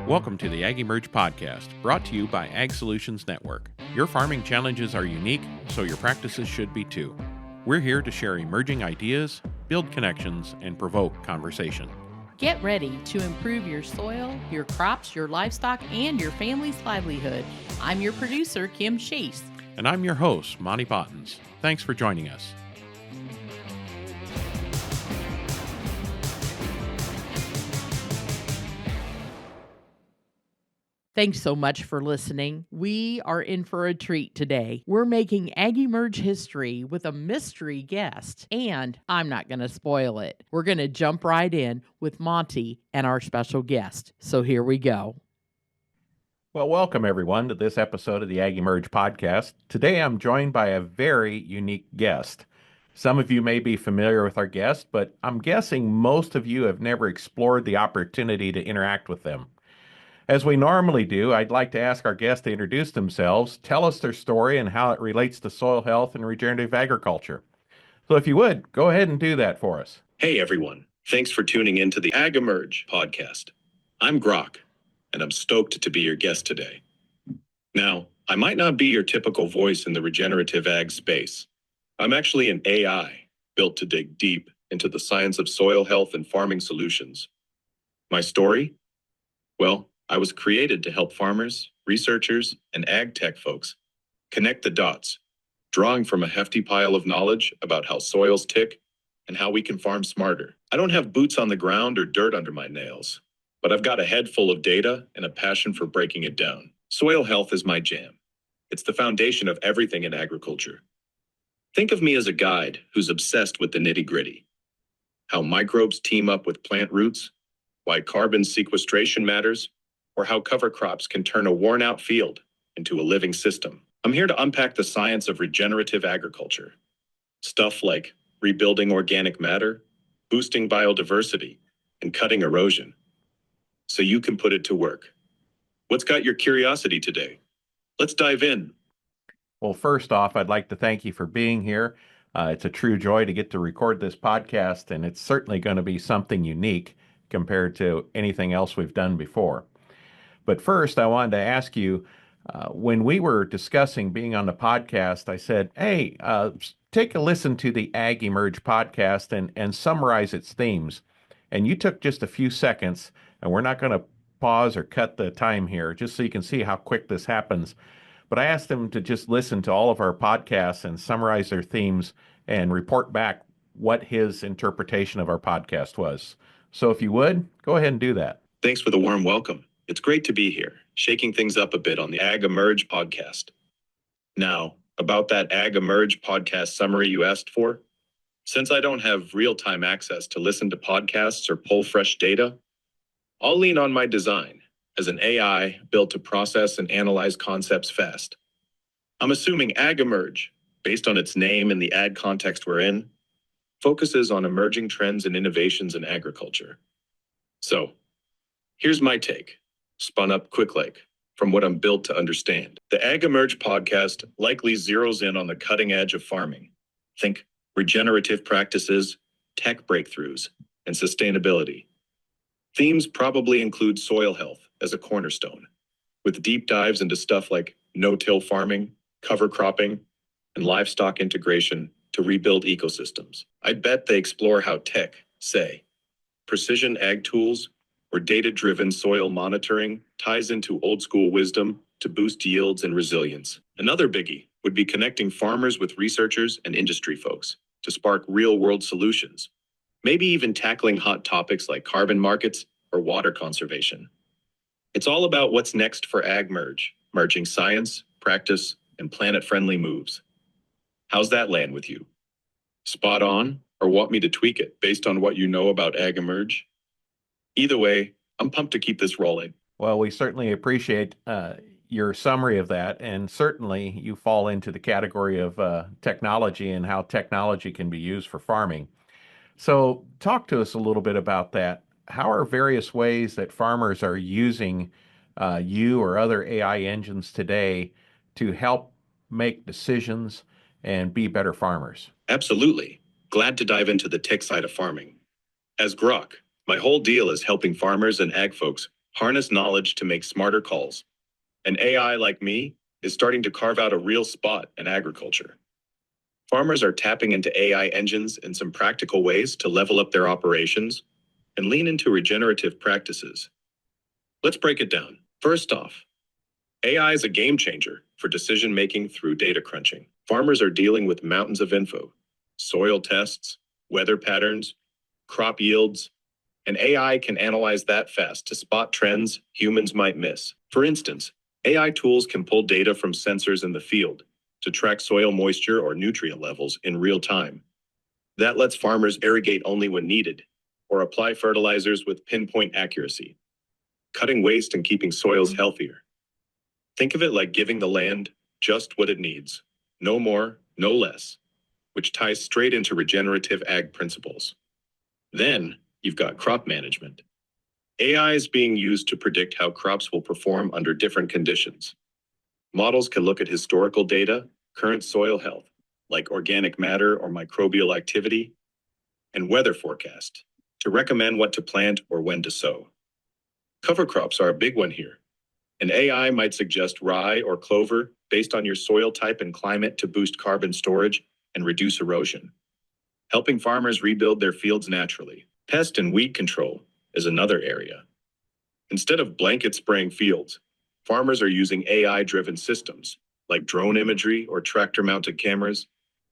Welcome to the AgEmerge podcast, brought to you by Ag Solutions Network. Your farming challenges are unique, so your practices should be too. We're here to share emerging ideas, build connections, and provoke conversation. Get ready to improve your soil, your crops, your livestock, and your family's livelihood. I'm your producer, Kim Chase. And I'm your host, Monte. Thanks for joining us. Thanks so much for listening. We are in for a treat today. We're making AgEmerge history with a mystery guest, and I'm not going to spoil it. We're going to jump right in with Monte and our special guest. So here we go. Well, welcome everyone to this episode of the AgEmerge podcast. Today I'm joined by a very unique guest. Some of you may be familiar with our guest, but I'm guessing most of you have never explored the opportunity to interact with them. As we normally do, I'd like to ask our guests to introduce themselves, tell us their story and how it relates to soil health and regenerative agriculture. So if you would, go ahead and do that for us. Hey everyone, thanks for tuning in to the AgEmerge podcast. I'm Grok, and I'm stoked to be your guest today. Now, I might not be your typical voice in the regenerative ag space. I'm actually an AI built to dig deep into the science of soil health and farming solutions. My story? Well, I was created to help farmers, researchers, and ag tech folks connect the dots, drawing from a hefty pile of knowledge about how soils tick and how we can farm smarter. I don't have boots on the ground or dirt under my nails, but I've got a head full of data and a passion for breaking it down. Soil health is my jam. It's the foundation of everything in agriculture. Think of me as a guide who's obsessed with the nitty-gritty. How microbes team up with plant roots, why carbon sequestration matters, or how cover crops can turn a worn-out field into a living system. I'm here to unpack the science of regenerative agriculture. Stuff like rebuilding organic matter, boosting biodiversity, and cutting erosion. So you can put it to work. What's got your curiosity today? Let's dive in. Well, first off, I'd like to thank you for being here. It's a true joy to get to record this podcast, and it's certainly going to be something unique compared to anything else we've done before. But first, I wanted to ask you, when we were discussing being on the podcast, I said, hey, take a listen to the AgEmerge podcast and summarize its themes. And you took just a few seconds, and we're not going to pause or cut the time here, just so you can see how quick this happens. But I asked them to just listen to all of our podcasts and summarize their themes and report back what his interpretation of our podcast was. So if you would, go ahead and do that. Thanks for the warm welcome. It's great to be here, shaking things up a bit on the AgEmerge podcast. Now, about that AgEmerge podcast summary you asked for, since I don't have real-time access to listen to podcasts or pull fresh data, I'll lean on my design as an AI built to process and analyze concepts fast. I'm assuming AgEmerge, based on its name and the ag context we're in, focuses on emerging trends and innovations in agriculture. So, here's my take, spun up quick like, from what I'm built to understand. The AgEmerge podcast likely zeroes in on the cutting edge of farming. Think regenerative practices, tech breakthroughs, and sustainability. Themes probably include soil health as a cornerstone, with deep dives into stuff like no-till farming, cover cropping, and livestock integration to rebuild ecosystems. I bet they explore how tech, say, precision ag tools, or data-driven soil monitoring ties into old-school wisdom to boost yields and resilience. Another biggie would be connecting farmers with researchers and industry folks to spark real-world solutions, maybe even tackling hot topics like carbon markets or water conservation. It's all about what's next for AgEmerge, merging science, practice, and planet-friendly moves. How's that land with you? Spot on, or want me to tweak it based on what you know about AgEmerge? Either way, I'm pumped to keep this rolling. Well, we certainly appreciate your summary of that, and certainly you fall into the category of technology and how technology can be used for farming. So talk to us a little bit about that. How are various ways that farmers are using you or other AI engines today to help make decisions and be better farmers? Absolutely. Glad to dive into the tech side of farming. As Grok, my whole deal is helping farmers and ag folks harness knowledge to make smarter calls. And AI, like me, is starting to carve out a real spot in agriculture. Farmers are tapping into AI engines in some practical ways to level up their operations and lean into regenerative practices. Let's break it down. First off, AI is a game changer for decision making through data crunching. Farmers are dealing with mountains of info, soil tests, weather patterns, crop yields, and AI can analyze that fast to spot trends humans might miss. For instance, AI tools can pull data from sensors in the field to track soil moisture or nutrient levels in real time. That lets farmers irrigate only when needed or apply fertilizers with pinpoint accuracy, cutting waste and keeping soils healthier. Think of it like giving the land just what it needs, no more, no less, which ties straight into regenerative ag principles. Then you've got crop management. AI is being used to predict how crops will perform under different conditions. Models can look at historical data, current soil health, like organic matter or microbial activity, and weather forecast to recommend what to plant or when to sow. Cover crops are a big one here. An AI might suggest rye or clover based on your soil type and climate to boost carbon storage and reduce erosion, helping farmers rebuild their fields naturally. Pest and weed control is another area. Instead of blanket spraying fields, farmers are using AI-driven systems like drone imagery or tractor-mounted cameras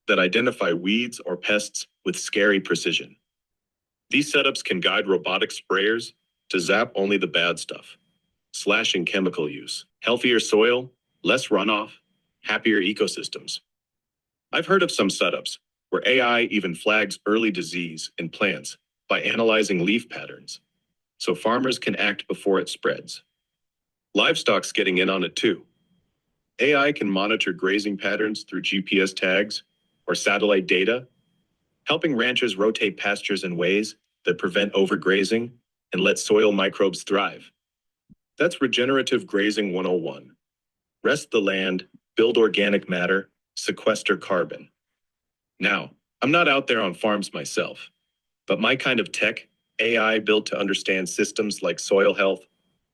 that identify weeds or pests with scary precision. These setups can guide robotic sprayers to zap only the bad stuff, slashing chemical use. Healthier soil, less runoff, happier ecosystems. I've heard of some setups where AI even flags early disease in plants by analyzing leaf patterns, so farmers can act before it spreads. Livestock's getting in on it too. AI can monitor grazing patterns through GPS tags or satellite data, helping ranchers rotate pastures in ways that prevent overgrazing and let soil microbes thrive. That's regenerative grazing 101. Rest the land, build organic matter, sequester carbon. Now, I'm not out there on farms myself, but my kind of tech, AI built to understand systems like soil health,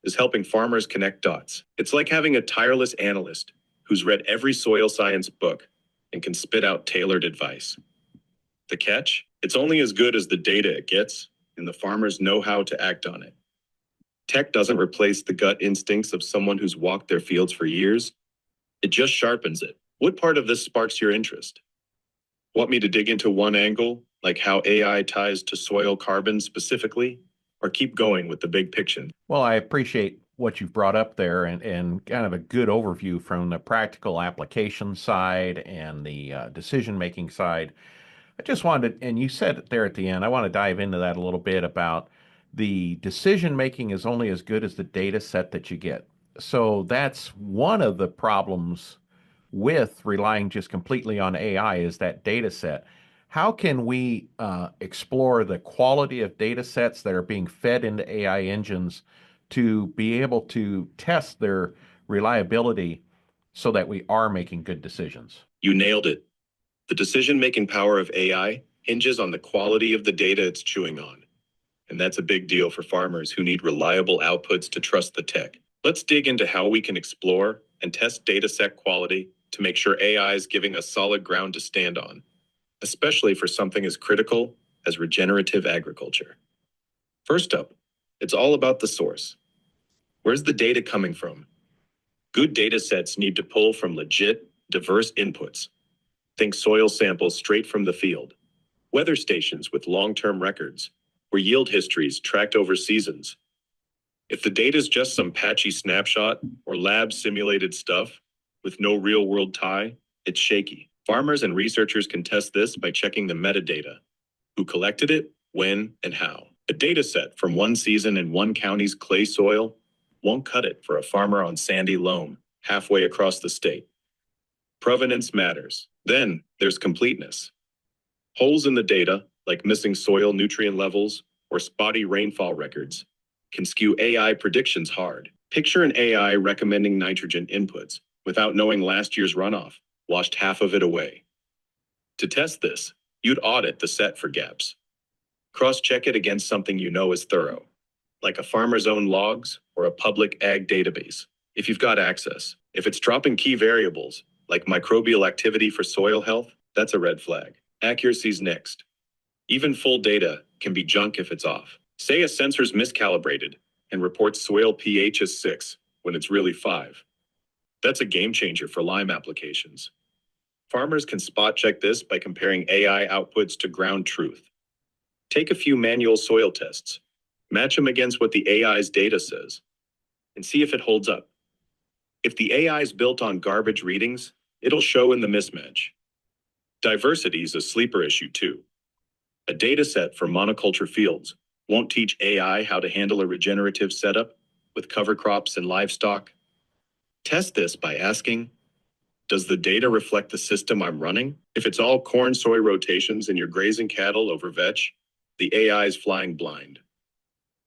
is helping farmers connect dots. It's like having a tireless analyst who's read every soil science book and can spit out tailored advice. The catch? It's only as good as the data it gets, and the farmers know how to act on it. Tech doesn't replace the gut instincts of someone who's walked their fields for years. It just sharpens it. What part of this sparks your interest? Want me to dig into one angle, like how AI ties to soil carbon specifically, or keep going with the big picture? Well, I appreciate what you've brought up there and kind of a good overview from the practical application side and the decision-making side. I just wanted, and you said it there at the end, I want to dive into that a little bit about the decision-making is only as good as the data set that you get. So that's one of the problems with relying just completely on AI is that data set. How can we explore the quality of data sets that are being fed into AI engines to be able to test their reliability so that we are making good decisions? You nailed it. The decision-making power of AI hinges on the quality of the data it's chewing on. And that's a big deal for farmers who need reliable outputs to trust the tech. Let's dig into how we can explore and test data set quality to make sure AI is giving us solid ground to stand on, especially for something as critical as regenerative agriculture. First up, it's all about the source. Where's the data coming from? Good data sets need to pull from legit, diverse inputs. Think soil samples straight from the field, weather stations with long-term records, or yield histories tracked over seasons. If the data is just some patchy snapshot or lab simulated stuff with no real-world tie, it's shaky. Farmers and researchers can test this by checking the metadata. Who collected it, when, and how. A data set from one season in one county's clay soil won't cut it for a farmer on sandy loam halfway across the state. Provenance matters. Then there's completeness. Holes in the data, like missing soil nutrient levels or spotty rainfall records, can skew AI predictions hard. Picture an AI recommending nitrogen inputs without knowing last year's runoff washed half of it away. To test this, you'd audit the set for gaps. Cross-check it against something you know is thorough. like a farmer's own logs or a public ag database, if you've got access. If it's dropping key variables, like microbial activity for soil health, that's a red flag. Accuracy's next. Even full data can be junk if it's off. Say a sensor's miscalibrated and reports soil pH as 6 when it's really 5. That's a game changer for lime applications. Farmers can spot check this by comparing AI outputs to ground truth. Take a few manual soil tests, match them against what the AI's data says, and see if it holds up. If the AI is built on garbage readings, it'll show in the mismatch. Diversity is a sleeper issue too. A data set for monoculture fields won't teach AI how to handle a regenerative setup with cover crops and livestock. Test this by asking, does the data reflect the system I'm running? If it's all corn soy rotations and you're grazing cattle over vetch, the AI is flying blind.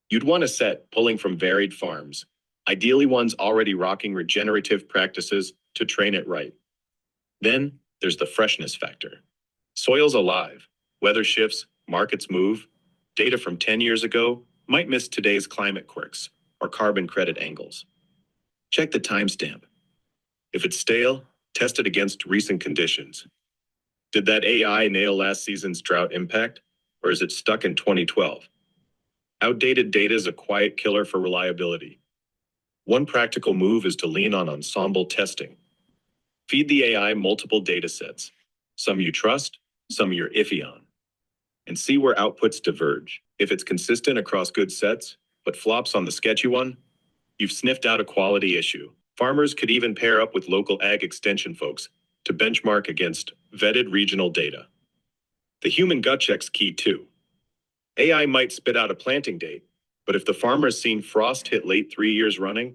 You'd want a set pulling from varied farms, ideally ones already rocking regenerative practices to train it right. Then there's the freshness factor. Soil's alive, weather shifts, markets move. Data from 10 years ago might miss today's climate quirks or carbon credit angles. Check the timestamp. If it's stale, test it against recent conditions. Did that AI nail last season's drought impact, or is it stuck in 2012? Outdated data is a quiet killer for reliability. One practical move is to lean on ensemble testing. Feed the AI multiple data sets, some you trust, some you're iffy on, and see where outputs diverge. If it's consistent across good sets, but flops on the sketchy one, you've sniffed out a quality issue. Farmers could even pair up with local ag extension folks to benchmark against vetted regional data. The human gut check's key too. AI might spit out a planting date, but if the farmer's seen frost hit late 3 years running,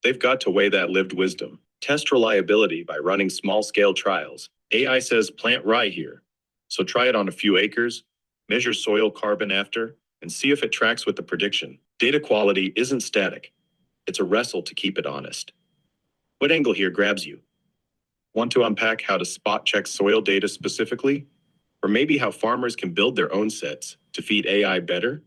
they've got to weigh that lived wisdom. Test reliability by running small-scale trials. AI says plant rye here, so try it on a few acres, measure soil carbon after, and see if it tracks with the prediction. Data quality isn't static. It's a wrestle to keep it honest. What angle here grabs you? Want to unpack how to spot check soil data specifically? Or maybe how farmers can build their own sets to feed AI better?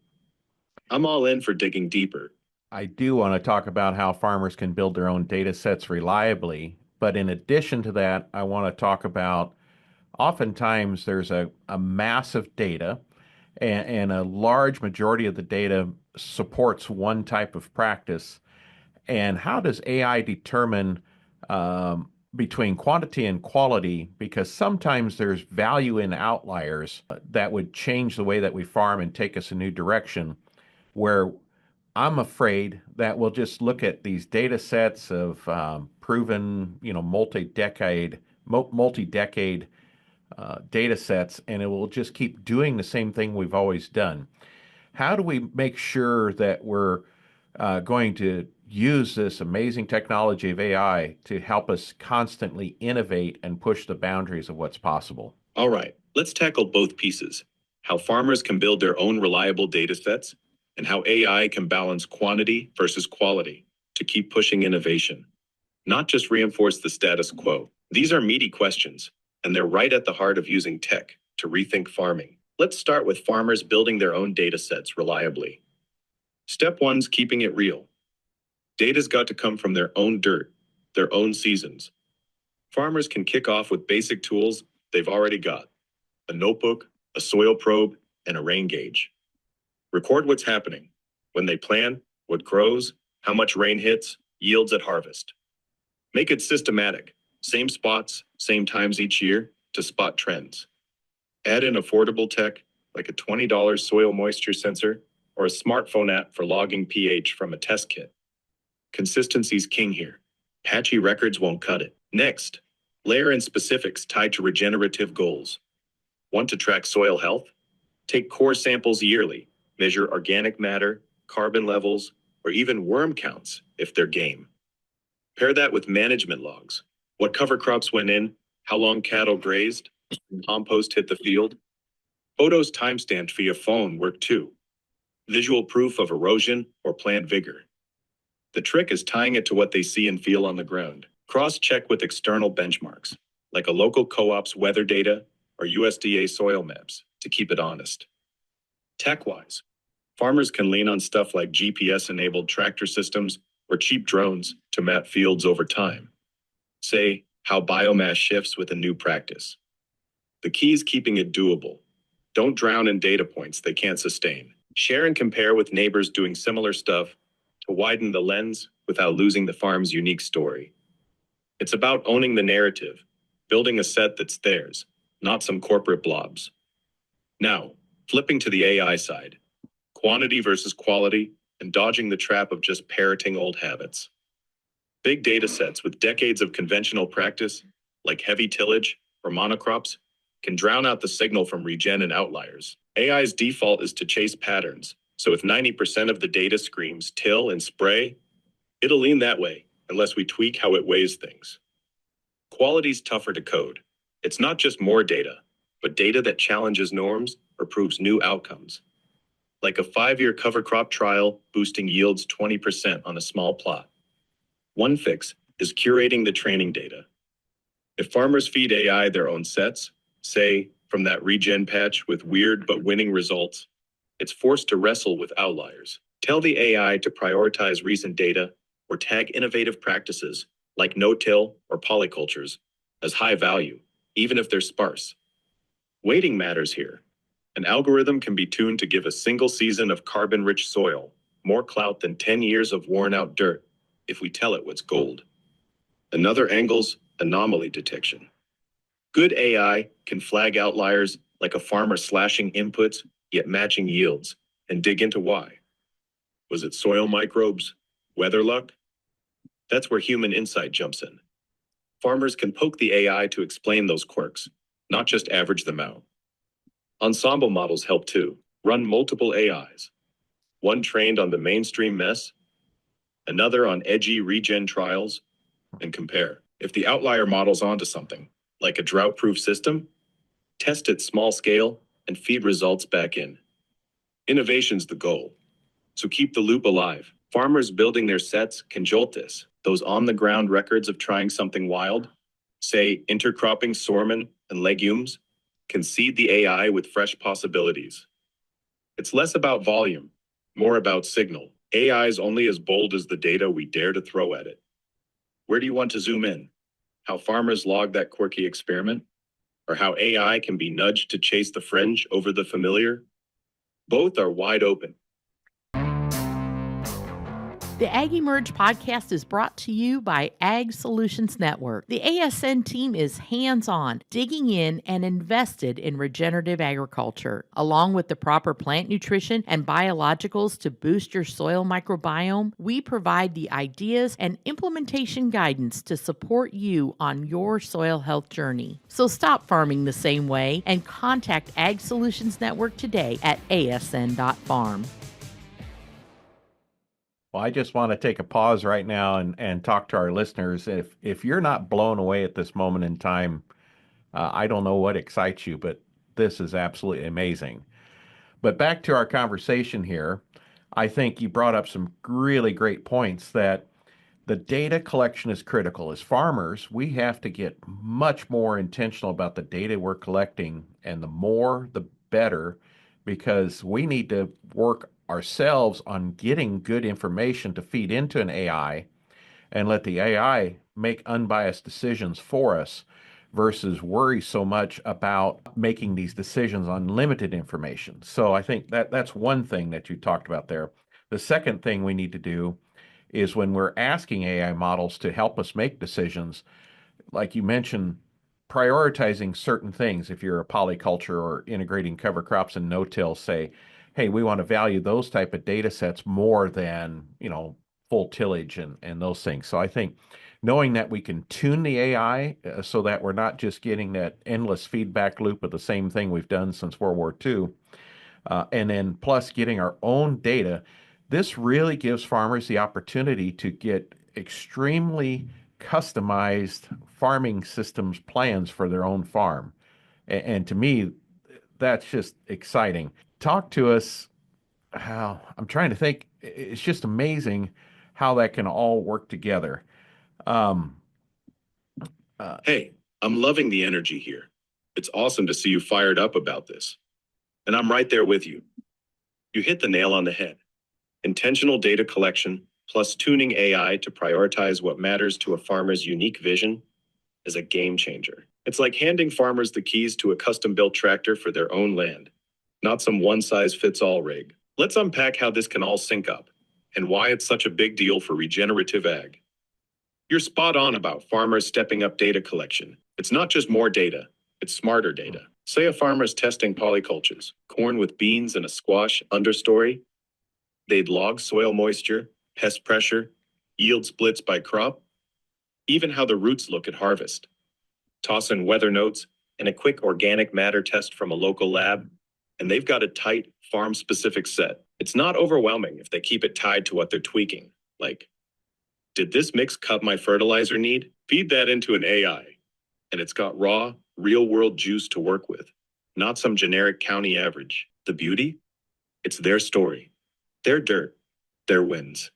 I'm all in for digging deeper. I do want to talk about how farmers can build their own data sets reliably. But in addition to that, I want to talk about oftentimes there's a mass of data, and a large majority of the data supports one type of practice. And how does AI determine between quantity and quality? Because sometimes there's value in outliers that would change the way that we farm and take us a new direction, where I'm afraid that we'll just look at these data sets of proven, multi-decade data sets, and it will just keep doing the same thing we've always done. How do we make sure that we're going to use this amazing technology of AI to help us constantly innovate and push the boundaries of what's possible? All right, let's tackle both pieces. How farmers can build their own reliable data sets, and how AI can balance quantity versus quality to keep pushing innovation, not just reinforce the status quo. These are meaty questions, and they're right at the heart of using tech to rethink farming. Let's start with farmers building their own data sets reliably. Step one's keeping it real. Data's got to come from their own dirt, their own seasons. Farmers can kick off with basic tools they've already got: a notebook, a soil probe, and a rain gauge. Record what's happening, when they plant, what grows, how much rain hits, yields at harvest. Make it systematic, same spots, same times each year to spot trends. Add in affordable tech like a $20 soil moisture sensor or a smartphone app for logging pH from a test kit. Consistency's king here. Patchy records won't cut it. Next, layer in specifics tied to regenerative goals. Want to track soil health? Take core samples yearly, measure organic matter, carbon levels, or even worm counts if they're game. Pair that with management logs. What cover crops went in, how long cattle grazed, compost hit the field. Photos timestamped via phone work too. Visual proof of erosion or plant vigor. The trick is tying it to what they see and feel on the ground. Cross-check with external benchmarks, like a local co-op's weather data or USDA soil maps, to keep it honest. Tech-wise, Farmers can lean on stuff like GPS-enabled tractor systems or cheap drones to map fields over time. Say, how biomass shifts with a new practice. The key is keeping it doable. Don't drown in data points they can't sustain. Share and compare with neighbors doing similar stuff to widen the lens without losing the farm's unique story. It's about owning the narrative, building a set that's theirs, not some corporate blobs. Now, flipping to the AI side, quantity versus quality, and dodging the trap of just parroting old habits. Big data sets with decades of conventional practice, like heavy tillage or monocrops, can drown out the signal from regen and outliers. AI's default is to chase patterns, so if 90% of the data screams till and spray, it'll lean that way unless we tweak how it weighs things. Quality's tougher to code. It's not just more data, but data that challenges norms or proves new outcomes. Like a 5-year cover crop trial boosting yields 20% on a small plot. One fix is curating the training data. If farmers feed AI their own sets, say from that regen patch with weird but winning results, it's forced to wrestle with outliers. Tell the AI to prioritize recent data or tag innovative practices like no-till or polycultures as high value, even if they're sparse. Weighting matters here. An algorithm can be tuned to give a single season of carbon-rich soil more clout than 10 years of worn-out dirt if we tell it what's gold. Another angle's anomaly detection. Good AI can flag outliers like a farmer slashing inputs yet matching yields and dig into why. Was it soil microbes? Weather luck? That's where human insight jumps in. Farmers can poke the AI to explain those quirks, not just average them out. Ensemble models help too. Run multiple AIs. One trained on the mainstream mess, another on edgy regen trials, and compare. If the outlier model's onto something, like a drought-proof system, test it small scale and feed results back in. Innovation's the goal. So keep the loop alive. Farmers building their sets can jolt this. Those on-the-ground records of trying something wild, say intercropping sorghum and legumes, can seed the AI with fresh possibilities. It's less about volume, more about signal. AI is only as bold as the data we dare to throw at it. Where do you want to zoom in? How farmers log that quirky experiment? Or how AI can be nudged to chase the fringe over the familiar? Both are wide open. The AgEmerge podcast is brought to you by Ag Solutions Network. The ASN team is hands-on, digging in and invested in regenerative agriculture. Along with the proper plant nutrition and biologicals to boost your soil microbiome, we provide the ideas and implementation guidance to support you on your soil health journey. So stop farming the same way and contact Ag Solutions Network today at asn.farm. Well, I just want to take a pause right now and talk to our listeners. If you're not blown away at this moment in time, I don't know what excites you, but this is absolutely amazing. But back to our conversation here, I think you brought up some really great points that the data collection is critical. As farmers, we have to get much more intentional about the data we're collecting, and the more, the better, because we need to work ourselves on getting good information to feed into an AI and let the AI make unbiased decisions for us versus worry so much about making these decisions on limited information. So I think that's one thing that you talked about there. The second thing we need to do is when we're asking AI models to help us make decisions, like you mentioned, prioritizing certain things. If you're a polyculture or integrating cover crops and no-till, say, hey, we want to value those type of data sets more than, full tillage and those things. So I think knowing that we can tune the AI so that we're not just getting that endless feedback loop of the same thing we've done since World War II, and then plus getting our own data, this really gives farmers the opportunity to get extremely customized farming systems plans for their own farm. And to me, that's just exciting. Talk to us how, I'm trying to think, it's just amazing how that can all work together. Um, Hey, I'm loving the energy here. It's awesome to see you fired up about this. And I'm right there with you. You hit the nail on the head. Intentional data collection plus tuning AI to prioritize what matters to a farmer's unique vision is a game changer. It's like handing farmers the keys to a custom-built tractor for their own land, not some one-size-fits-all rig. Let's unpack how this can all sync up and why it's such a big deal for regenerative ag. You're spot on about farmers stepping up data collection. It's not just more data, it's smarter data. Say a farmer's testing polycultures, corn with beans and a squash understory. They'd log soil moisture, pest pressure, yield splits by crop, even how the roots look at harvest. Toss in weather notes and a quick organic matter test from a local lab, and they've got a tight, farm-specific set. It's not overwhelming if they keep it tied to what they're tweaking, like, did this mix cut my fertilizer need? Feed that into an AI, and it's got raw, real-world juice to work with, not some generic county average. The beauty? It's their story, their dirt, their wins.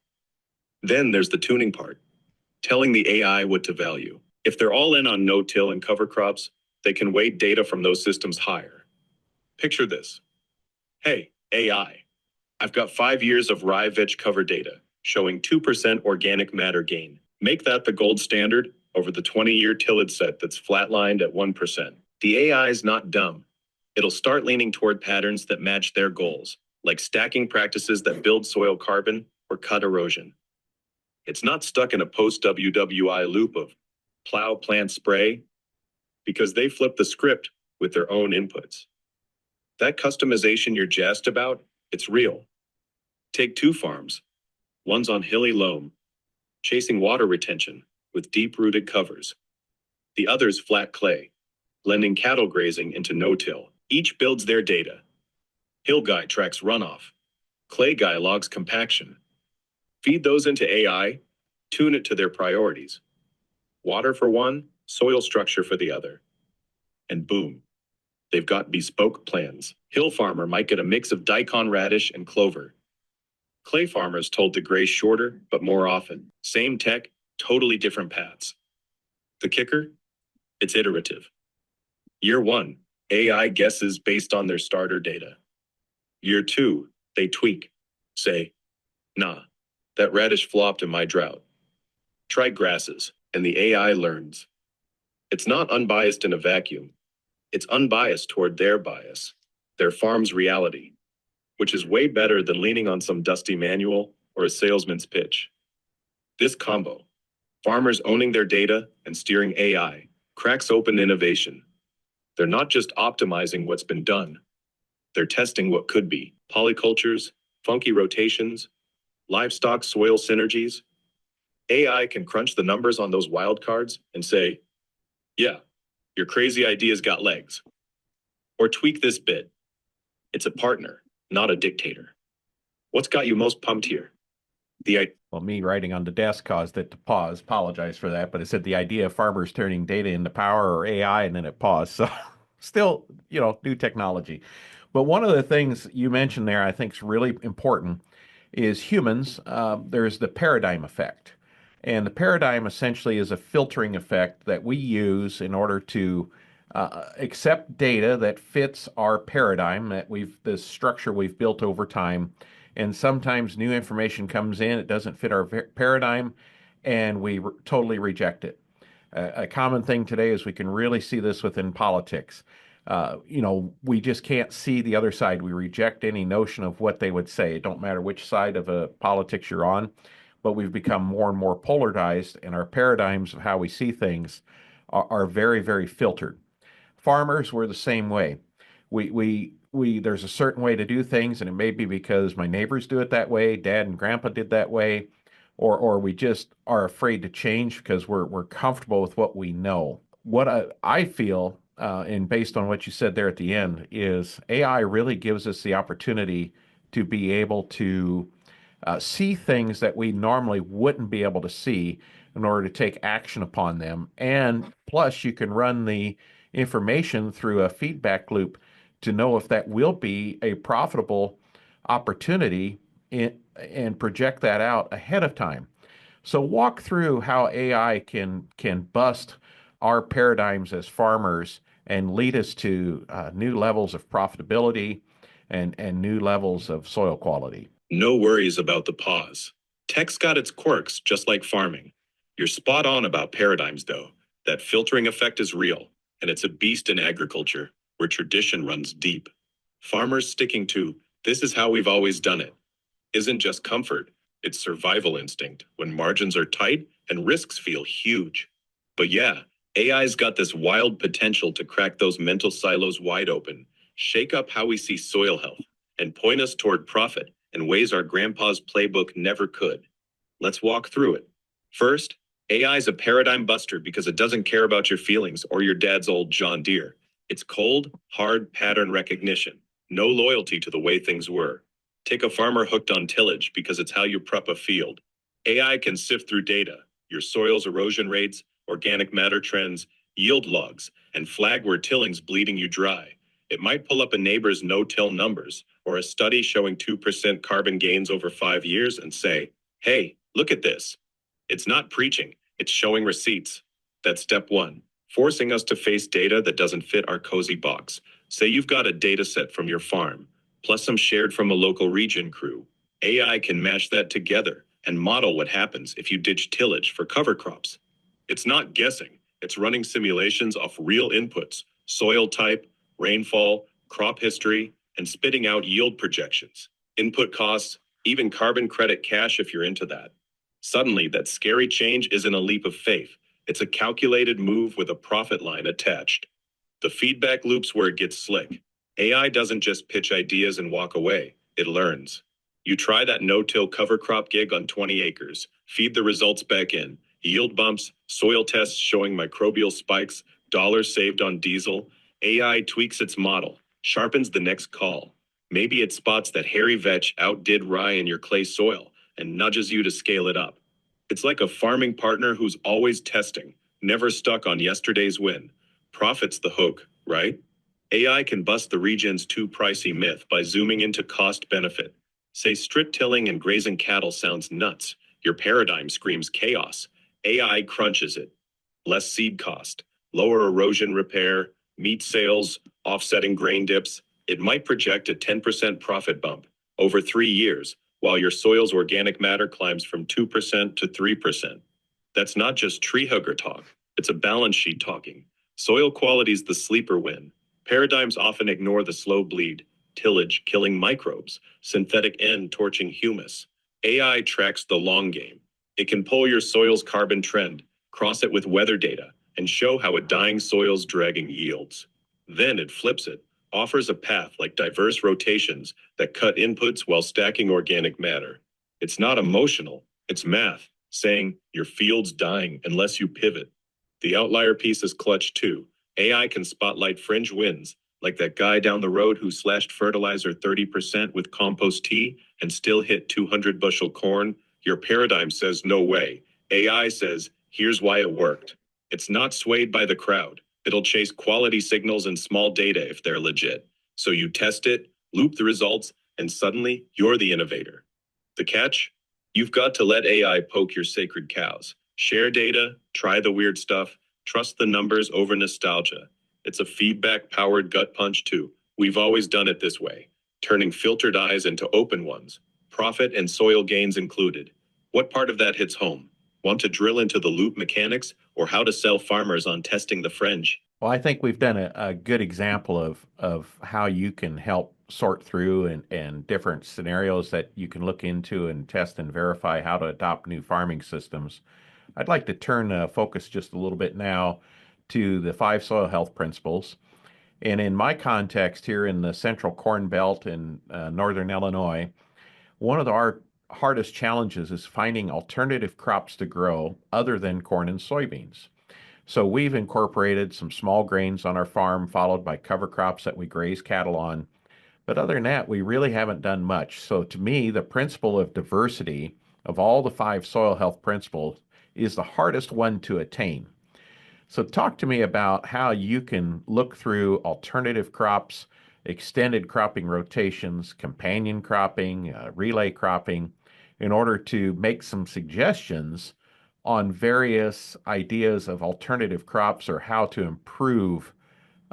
Then there's the tuning part, telling the AI what to value. If they're all in on no-till and cover crops, they can weight data from those systems higher. Picture this. Hey, AI, I've got 5 years of rye veg cover data showing 2% organic matter gain. Make that the gold standard over the 20-year tillage set that's flatlined at 1%. The AI is not dumb. It'll start leaning toward patterns that match their goals, like stacking practices that build soil carbon or cut erosion. It's not stuck in a post-WWI loop of plow, plant, spray, because they flip the script with their own inputs. That customization you're jazzed about, it's real. Take 2 farms. One's on hilly loam, chasing water retention with deep-rooted covers. The other's flat clay, blending cattle grazing into no-till. Each builds their data. Hill guy tracks runoff. Clay guy logs compaction. Feed those into AI, tune it to their priorities. Water for one, soil structure for the other. And boom, they've got bespoke plans. Hill farmer might get a mix of daikon radish and clover. Clay farmers told to graze shorter, but more often. Same tech, totally different paths. The kicker? It's iterative. Year 1, AI guesses based on their starter data. Year 2, they tweak. Say, nah, that radish flopped in my drought. Try grasses, and the AI learns. It's not unbiased in a vacuum. It's unbiased toward their bias, their farm's reality, which is way better than leaning on some dusty manual or a salesman's pitch. This combo, farmers owning their data and steering AI, cracks open innovation. They're not just optimizing what's been done. They're testing what could be. Polycultures, funky rotations, livestock soil synergies. AI can crunch the numbers on those wildcards and say, yeah, your crazy idea's got legs. Or tweak this bit. It's a partner, not a dictator. What's got you most pumped here? Well, me writing on the desk caused it to pause. Apologize for that, but it said the idea of farmers turning data into power or AI, and then it paused. So still, new technology. But one of the things you mentioned there I think is really important is humans. There's the paradigm effect. And the paradigm essentially is a filtering effect that we use in order to accept data that fits our paradigm, the structure we've built over time. And sometimes new information comes in, it doesn't fit our paradigm, and we totally reject it. A common thing today is we can really see this within politics. We just can't see the other side. We reject any notion of what they would say. It don't matter which side of politics you're on, but we've become more and more polarized, and our paradigms of how we see things are very, very filtered. Farmers were the same way. There's a certain way to do things, and it may be because my neighbors do it that way, dad and grandpa did that way, or we just are afraid to change because we're comfortable with what we know. What I feel, and based on what you said there at the end, is AI really gives us the opportunity to be able to see things that we normally wouldn't be able to see in order to take action upon them. And plus, you can run the information through a feedback loop to know if that will be a profitable opportunity and project that out ahead of time. So walk through how AI can bust our paradigms as farmers and lead us to new levels of profitability and new levels of soil quality. No worries about the pause. Tech's got its quirks, just like farming. You're spot on about paradigms, though. That filtering effect is real, and it's a beast in agriculture, where tradition runs deep. Farmers sticking to, this is how we've always done it, isn't just comfort, it's survival instinct when margins are tight and risks feel huge. But yeah, AI's got this wild potential to crack those mental silos wide open, shake up how we see soil health, and point us toward profit in ways our grandpa's playbook never could. Let's walk through it. First, AI is a paradigm buster because it doesn't care about your feelings or your dad's old John Deere. It's cold, hard pattern recognition, no loyalty to the way things were. Take a farmer hooked on tillage because it's how you prep a field. AI can sift through data, your soil's erosion rates, organic matter trends, yield logs, and flag where tilling's bleeding you dry. It might pull up a neighbor's no-till numbers or a study showing 2% carbon gains over 5 years and say, hey, look at this. It's not preaching, it's showing receipts. That's step one, forcing us to face data that doesn't fit our cozy box. Say you've got a data set from your farm, plus some shared from a local region crew. AI can mash that together and model what happens if you ditch tillage for cover crops. It's not guessing, it's running simulations off real inputs, soil type, rainfall, crop history, and spitting out yield projections, input costs, even carbon credit cash if you're into that. Suddenly, that scary change isn't a leap of faith. It's a calculated move with a profit line attached. The feedback loop's where it gets slick. AI doesn't just pitch ideas and walk away, it learns. You try that no-till cover crop gig on 20 acres, feed the results back in, yield bumps, soil tests showing microbial spikes, dollars saved on diesel. AI tweaks its model, sharpens the next call. Maybe it spots that hairy vetch outdid rye in your clay soil and nudges you to scale it up. It's like a farming partner who's always testing, never stuck on yesterday's win. Profit's the hook, right? AI can bust the regen's too pricey myth by zooming into cost benefit. Say strip tilling and grazing cattle sounds nuts. Your paradigm screams chaos. AI crunches it. Less seed cost, lower erosion repair, meat sales, offsetting grain dips. It might project a 10% profit bump over 3 years, while your soil's organic matter climbs from 2% to 3%. That's not just tree hugger talk, it's a balance sheet talking. Soil quality's the sleeper win. Paradigms often ignore the slow bleed, tillage killing microbes, synthetic N torching humus. AI tracks the long game. It can pull your soil's carbon trend, cross it with weather data, and show how a dying soil's dragging yields. Then it flips it, offers a path like diverse rotations that cut inputs while stacking organic matter. It's not emotional, it's math, saying your field's dying unless you pivot. The outlier piece is clutch too. AI can spotlight fringe wins, like that guy down the road who slashed fertilizer 30% with compost tea and still hit 200 bushel corn. Your paradigm says no way. AI says, here's why it worked. It's not swayed by the crowd. It'll chase quality signals and small data if they're legit. So you test it, loop the results, and suddenly you're the innovator. The catch? You've got to let AI poke your sacred cows. Share data, try the weird stuff, trust the numbers over nostalgia. It's a feedback-powered gut punch too. We've always done it this way, turning filtered eyes into open ones, profit and soil gains included. What part of that hits home? Want to drill into the loop mechanics or how to sell farmers on testing the fringe? Well, I think we've done a good example of how you can help sort through and different scenarios that you can look into and test and verify how to adopt new farming systems. I'd like to turn focus just a little bit now to the 5 soil health principles. And in my context here in the central corn belt in northern Illinois, one of our hardest challenges is finding alternative crops to grow other than corn and soybeans. So we've incorporated some small grains on our farm, followed by cover crops that we graze cattle on. But other than that, we really haven't done much. So to me, the principle of diversity of all the 5 soil health principles is the hardest one to attain. So talk to me about how you can look through alternative crops, extended cropping rotations, companion cropping, relay cropping, in order to make some suggestions on various ideas of alternative crops or how to improve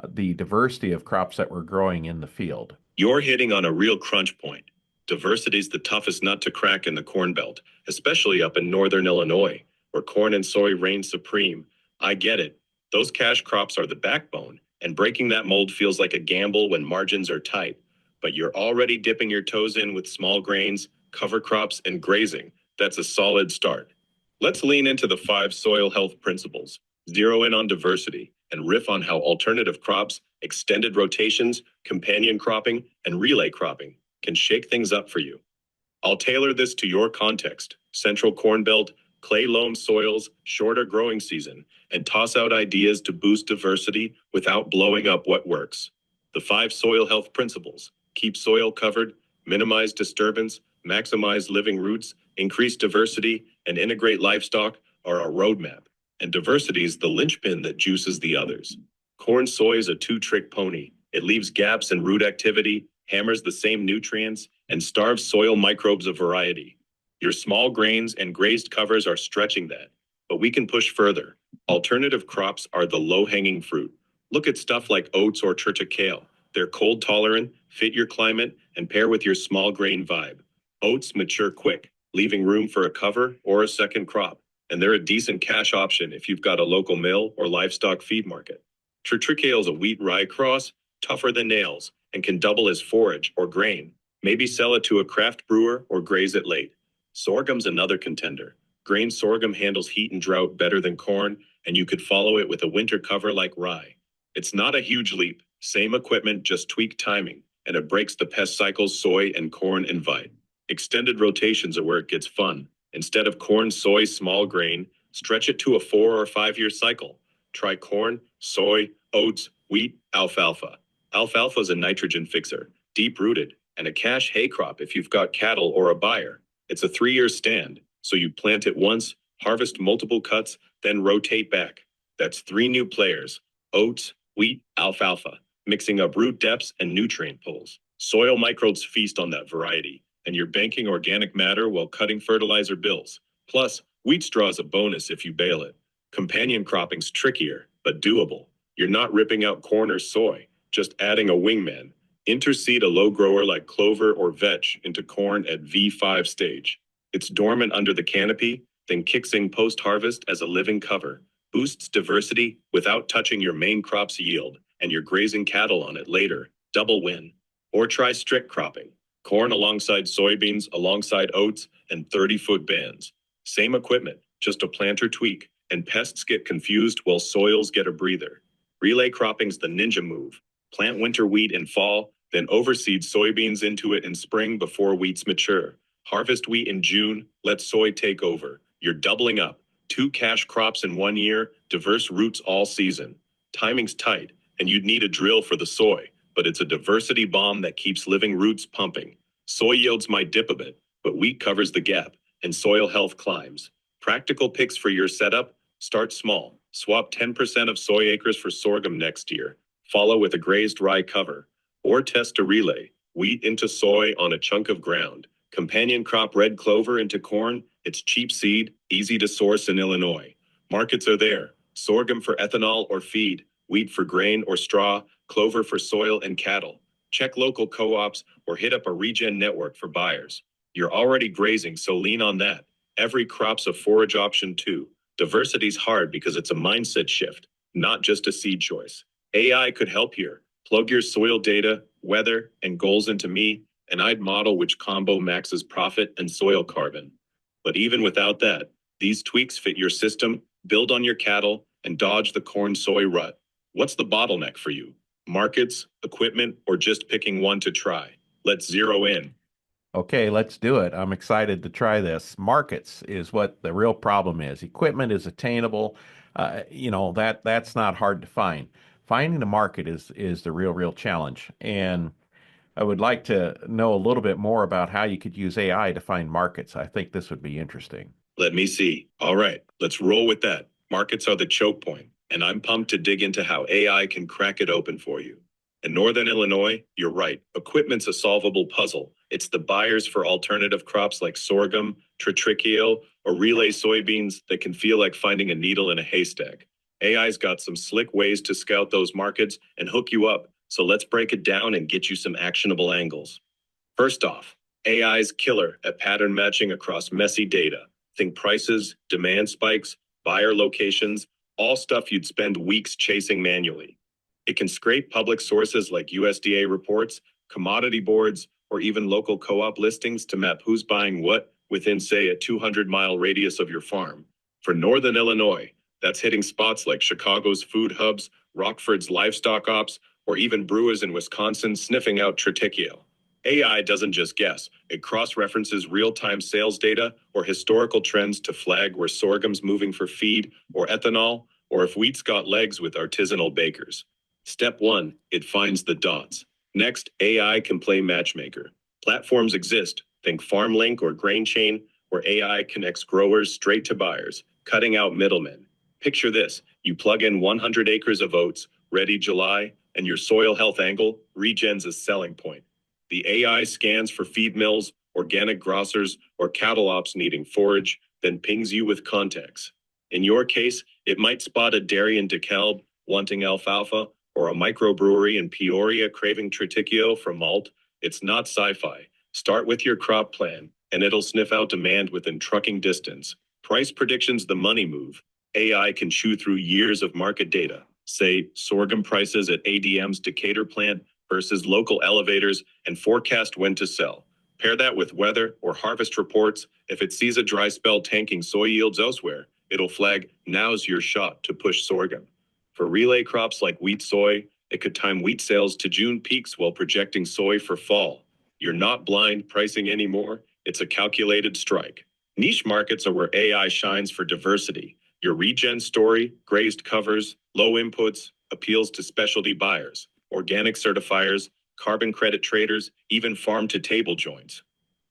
the diversity of crops that we're growing in the field. You're hitting on a real crunch point. Diversity is the toughest nut to crack in the Corn Belt, especially up in northern Illinois, where corn and soy reign supreme. I get it. Those cash crops are the backbone, and breaking that mold feels like a gamble when margins are tight. But you're already dipping your toes in with small grains, cover crops, and grazing. That's a solid start. Let's lean into the 5 soil health principles, zero in on diversity, and riff on how alternative crops, extended rotations, companion cropping, and relay cropping can shake things up for you. I'll tailor this to your context, central corn belt, clay loam soils, shorter growing season, and toss out ideas to boost diversity without blowing up what works. The 5 soil health principles: keep soil covered, minimize disturbance, maximize living roots, increase diversity, and integrate livestock are our roadmap. And diversity is the linchpin that juices the others. Corn soy is a two-trick pony. It leaves gaps in root activity, hammers the same nutrients, and starves soil microbes of variety. Your small grains and grazed covers are stretching that, but we can push further. Alternative crops are the low-hanging fruit. Look at stuff like oats or triticale. They're cold tolerant, fit your climate, and pair with your small grain vibe. Oats mature quick, leaving room for a cover or a second crop, and they're a decent cash option if you've got a local mill or livestock feed market. Triticale is a wheat-rye cross, tougher than nails, and can double as forage or grain. Maybe sell it to a craft brewer or graze it late. Sorghum's another contender. Grain sorghum handles heat and drought better than corn, and you could follow it with a winter cover like rye. It's not a huge leap, same equipment, just tweak timing, and it breaks the pest cycles soy and corn invite. Extended rotations are where it gets fun. Instead of corn, soy, small grain, stretch it to a 4 or 5 year cycle. Try corn, soy, oats, wheat, alfalfa. Alfalfa is a nitrogen fixer, deep-rooted, and a cash hay crop if you've got cattle or a buyer. It's a 3 year stand, so you plant it once, harvest multiple cuts, then rotate back. That's 3 new players: oats, wheat, alfalfa, mixing up root depths and nutrient pulls. Soil microbes feast on that variety, and you're banking organic matter while cutting fertilizer bills. Plus, wheat straw is a bonus if you bale it. Companion cropping's trickier, but doable. You're not ripping out corn or soy, just adding a wingman. Interseed a low grower like clover or vetch into corn at V5 stage. It's dormant under the canopy, then kicks in post-harvest as a living cover. Boosts diversity without touching your main crop's yield, and you're grazing cattle on it later. Double win. Or try strict cropping. Corn alongside soybeans, alongside oats, and 30-foot bands. Same equipment, just a planter tweak, and pests get confused while soils get a breather. Relay cropping's the ninja move. Plant winter wheat in fall, then overseed soybeans into it in spring before wheats mature. Harvest wheat in June, let soy take over. You're doubling up. 2 cash crops in 1 year, diverse roots all season. Timing's tight, and you'd need a drill for the soy, but it's a diversity bomb that keeps living roots pumping. Soy yields might dip a bit, but wheat covers the gap, and soil health climbs. Practical picks for your setup: start small. Swap 10% of soy acres for sorghum next year. Follow with a grazed rye cover. Or test a relay: wheat into soy on a chunk of ground. Companion crop red clover into corn. It's cheap seed, easy to source in Illinois. Markets are there: sorghum for ethanol or feed, wheat for grain or straw, clover for soil and cattle. Check local co-ops or hit up a regen network for buyers. You're already grazing, so lean on that. Every crop's a forage option too. Diversity's hard because it's a mindset shift, not just a seed choice. AI could help here. Plug your soil data, weather, and goals into me, and I'd model which combo maxes profit and soil carbon. But even without that, these tweaks fit your system, build on your cattle, and dodge the corn-soy rut. What's the bottleneck for you? Markets, equipment, or just picking one to try? Let's zero in. Okay, let's do it. I'm excited to try this. Markets is what the real problem is. Equipment is attainable. That's not hard to find. Finding the market is the real challenge. And I would like to know a little bit more about how you could use AI to find markets. I think this would be interesting. Let me see. All right, let's roll with that. Markets are the choke point, and I'm pumped to dig into how AI can crack it open for you. In Northern Illinois, you're right. Equipment's a solvable puzzle. It's the buyers for alternative crops like sorghum, triticale, or relay soybeans that can feel like finding a needle in a haystack. AI's got some slick ways to scout those markets and hook you up So let's break it down and get you some actionable angles. First off, AI's killer at pattern matching across messy data. Think prices, demand spikes, buyer locations, all stuff you'd spend weeks chasing manually. It can scrape public sources like USDA reports, commodity boards, or even local co-op listings to map who's buying what within, say, a 200-mile radius of your farm. For Northern Illinois, that's hitting spots like Chicago's food hubs, Rockford's livestock ops, or even brewers in Wisconsin sniffing out triticale. AI doesn't just guess, it cross-references real-time sales data or historical trends to flag where sorghum's moving for feed or ethanol, or if wheat's got legs with artisanal bakers. Step 1, it finds the dots. Next, AI can play matchmaker. Platforms exist, think FarmLink or GrainChain, where AI connects growers straight to buyers, cutting out middlemen. Picture this, you plug in 100 acres of oats, ready July, and your soil health angle regens a selling point. The AI scans for feed mills, organic grocers, or cattle ops needing forage, then pings you with contacts. In your case, it might spot a dairy in DeKalb wanting alfalfa, or a microbrewery in Peoria craving triticchio from malt. It's not sci-fi. Start with your crop plan, and it'll sniff out demand within trucking distance. Price prediction's the money move. AI can chew through years of market data, say sorghum prices at ADM's Decatur plant versus local elevators, and forecast when to sell. Pair that with weather or harvest reports. If it sees a dry spell tanking soy yields elsewhere, it'll flag, now's your shot to push sorghum. For relay crops like wheat soy, it could time wheat sales to June peaks while projecting soy for fall. You're not blind pricing anymore, it's a calculated strike. Niche markets are where AI shines for diversity. Your regen story, grazed covers, low inputs, appeals to specialty buyers, organic certifiers, carbon credit traders, even farm-to-table joints.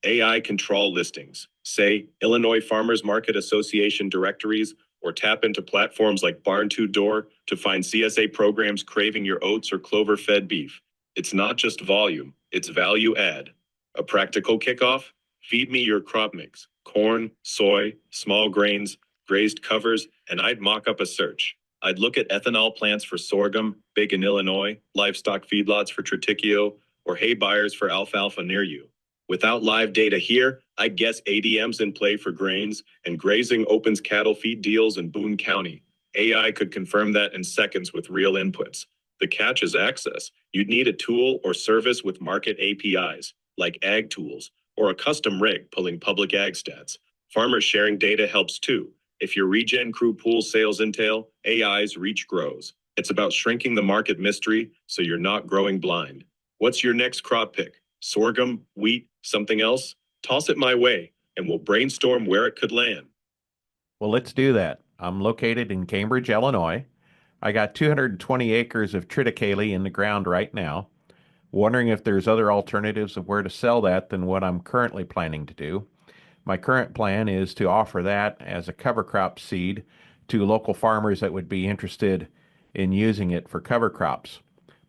AI control listings, say Illinois Farmers Market Association directories, or tap into platforms like Barn2Door to find CSA programs craving your oats or clover-fed beef. It's not just volume, it's value add. A practical kickoff? Feed me your crop mix, corn, soy, small grains, grazed covers, and I'd mock up a search. I'd look at ethanol plants for sorghum, big in Illinois, livestock feedlots for triticchio, or hay buyers for alfalfa near you. Without live data here, I guess ADM's in play for grains, and grazing opens cattle feed deals in Boone County. AI could confirm that in seconds with real inputs. The catch is access. You'd need a tool or service with market APIs, like Ag Tools, or a custom rig pulling public ag stats. Farmers sharing data helps too. If your regen crew pools sales intel, AI's reach grows. It's about shrinking the market mystery so you're not growing blind. What's your next crop pick? Sorghum, wheat, something else? Toss it my way, and we'll brainstorm where it could land. Well, let's do that. I'm located in Cambridge, Illinois. I got 220 acres of triticale in the ground right now. Wondering if there's other alternatives of where to sell that than what I'm currently planning to do. My current plan is to offer that as a cover crop seed to local farmers that would be interested in using it for cover crops.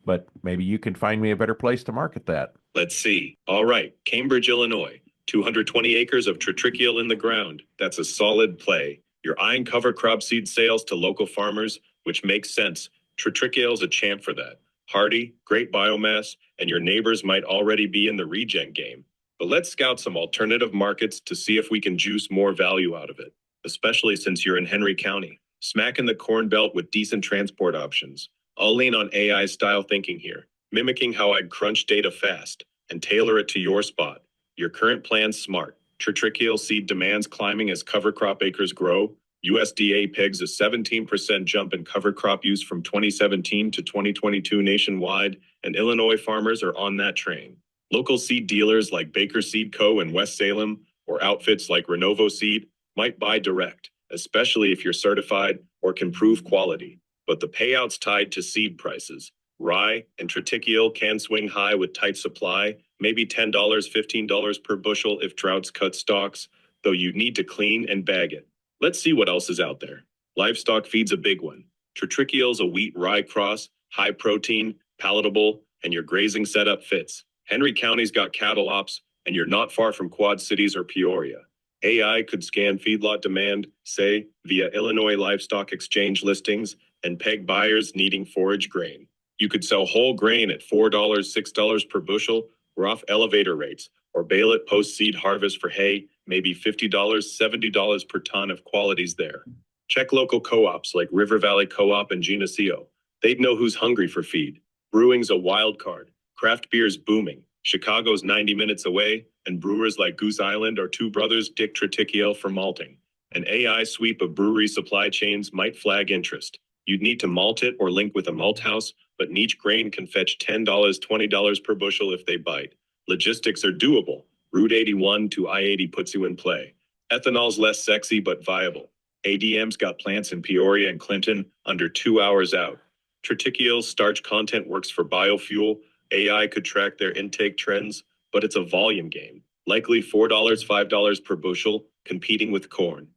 But maybe you can find me a better place to market that. Let's see. All right, Cambridge, Illinois. 220 acres of triticale in the ground. That's a solid play. You're eyeing cover crop seed sales to local farmers, which makes sense. Triticale's a champ for that. Hardy, great biomass, and your neighbors might already be in the regen game. But let's scout some alternative markets to see if we can juice more value out of it, especially since you're in Henry County, smack in the Corn Belt with decent transport options. I'll lean on AI style thinking here, mimicking how I'd crunch data fast and tailor it to your spot. Your current plan's smart. Triticale seed demands climbing as cover crop acres grow. USDA pegs a 17% jump in cover crop use from 2017 to 2022 nationwide, and Illinois farmers are on that train. Local seed dealers like Baker Seed Co. in West Salem or outfits like Renovo Seed might buy direct, especially if you're certified or can prove quality. But the payout's tied to seed prices. Rye and triticale can swing high with tight supply, maybe $10, $15 per bushel if droughts cut stocks, though you need to clean and bag it. Let's see what else is out there. Livestock feed's a big one. Triticale's a wheat-rye cross, high protein, palatable, and your grazing setup fits. Henry County's got cattle ops, and you're not far from Quad Cities or Peoria. AI could scan feedlot demand, say, via Illinois Livestock Exchange listings, and peg buyers needing forage grain. You could sell whole grain at $4, $6 per bushel, rough elevator rates, or bale it post-seed harvest for hay, maybe $50, $70 per ton if quality's there. Check local co-ops like River Valley Co-op and Geneseo. They'd know who's hungry for feed. Brewing's a wild card. Craft beer's booming. Chicago's 90 minutes away, and brewers like Goose Island or Two Brothers Dick Tritikiel for malting. An AI sweep of brewery supply chains might flag interest. You'd need to malt it or link with a malt house, but niche grain can fetch $10, $20 per bushel if they bite. Logistics are doable. Route 81 to I-80 puts you in play. Ethanol's less sexy but viable. ADM's got plants in Peoria and Clinton under 2 hours out. Tritikiel's starch content works for biofuel. AI could track their intake trends, but it's a volume game. Likely $4, $5 per bushel, competing with corn.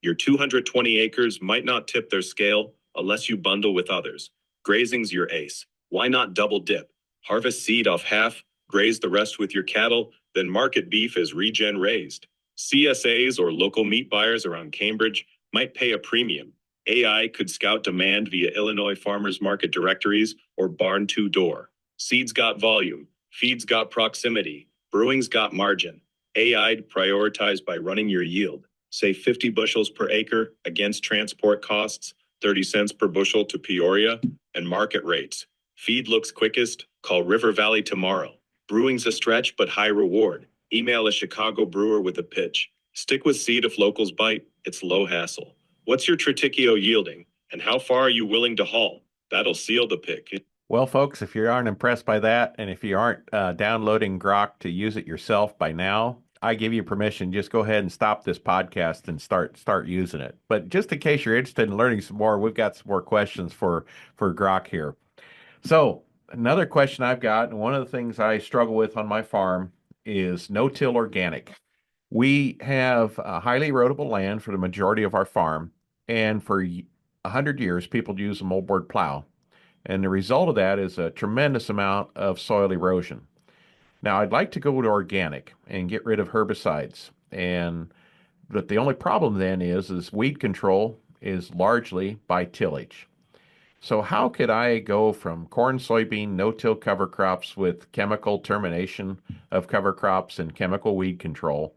Your 220 acres might not tip their scale unless you bundle with others. Grazing's your ace. Why not double dip? Harvest seed off half, graze the rest with your cattle, then market beef as regen raised. CSAs or local meat buyers around Cambridge might pay a premium. AI could scout demand via Illinois farmers market directories or barn to door. Seeds got volume, feeds got proximity, brewing's got margin. AI'd prioritize by running your yield. Say 50 bushels per acre against transport costs, 30 cents per bushel to Peoria, and market rates. Feed looks quickest, call River Valley tomorrow. Brewing's a stretch but high reward. Email a Chicago brewer with a pitch. Stick with seed if locals bite, it's low hassle. What's your triticchio yielding, and how far are you willing to haul? That'll seal the pick. Well, folks, if you aren't impressed by that, and if you aren't downloading Grok to use it yourself by now, I give you permission. Just go ahead and stop this podcast and start using it. But just in case you're interested in learning some more, we've got some more questions for Grok here. So another question I've got, and one of the things I struggle with on my farm is no-till organic. We have highly erodible land for the majority of our farm, and for 100 years, people use a moldboard plow. And the result of that is a tremendous amount of soil erosion. Now, I'd like to go to organic and get rid of herbicides. But the only problem then is weed control is largely by tillage. So how could I go from corn, soybean, no-till cover crops with chemical termination of cover crops and chemical weed control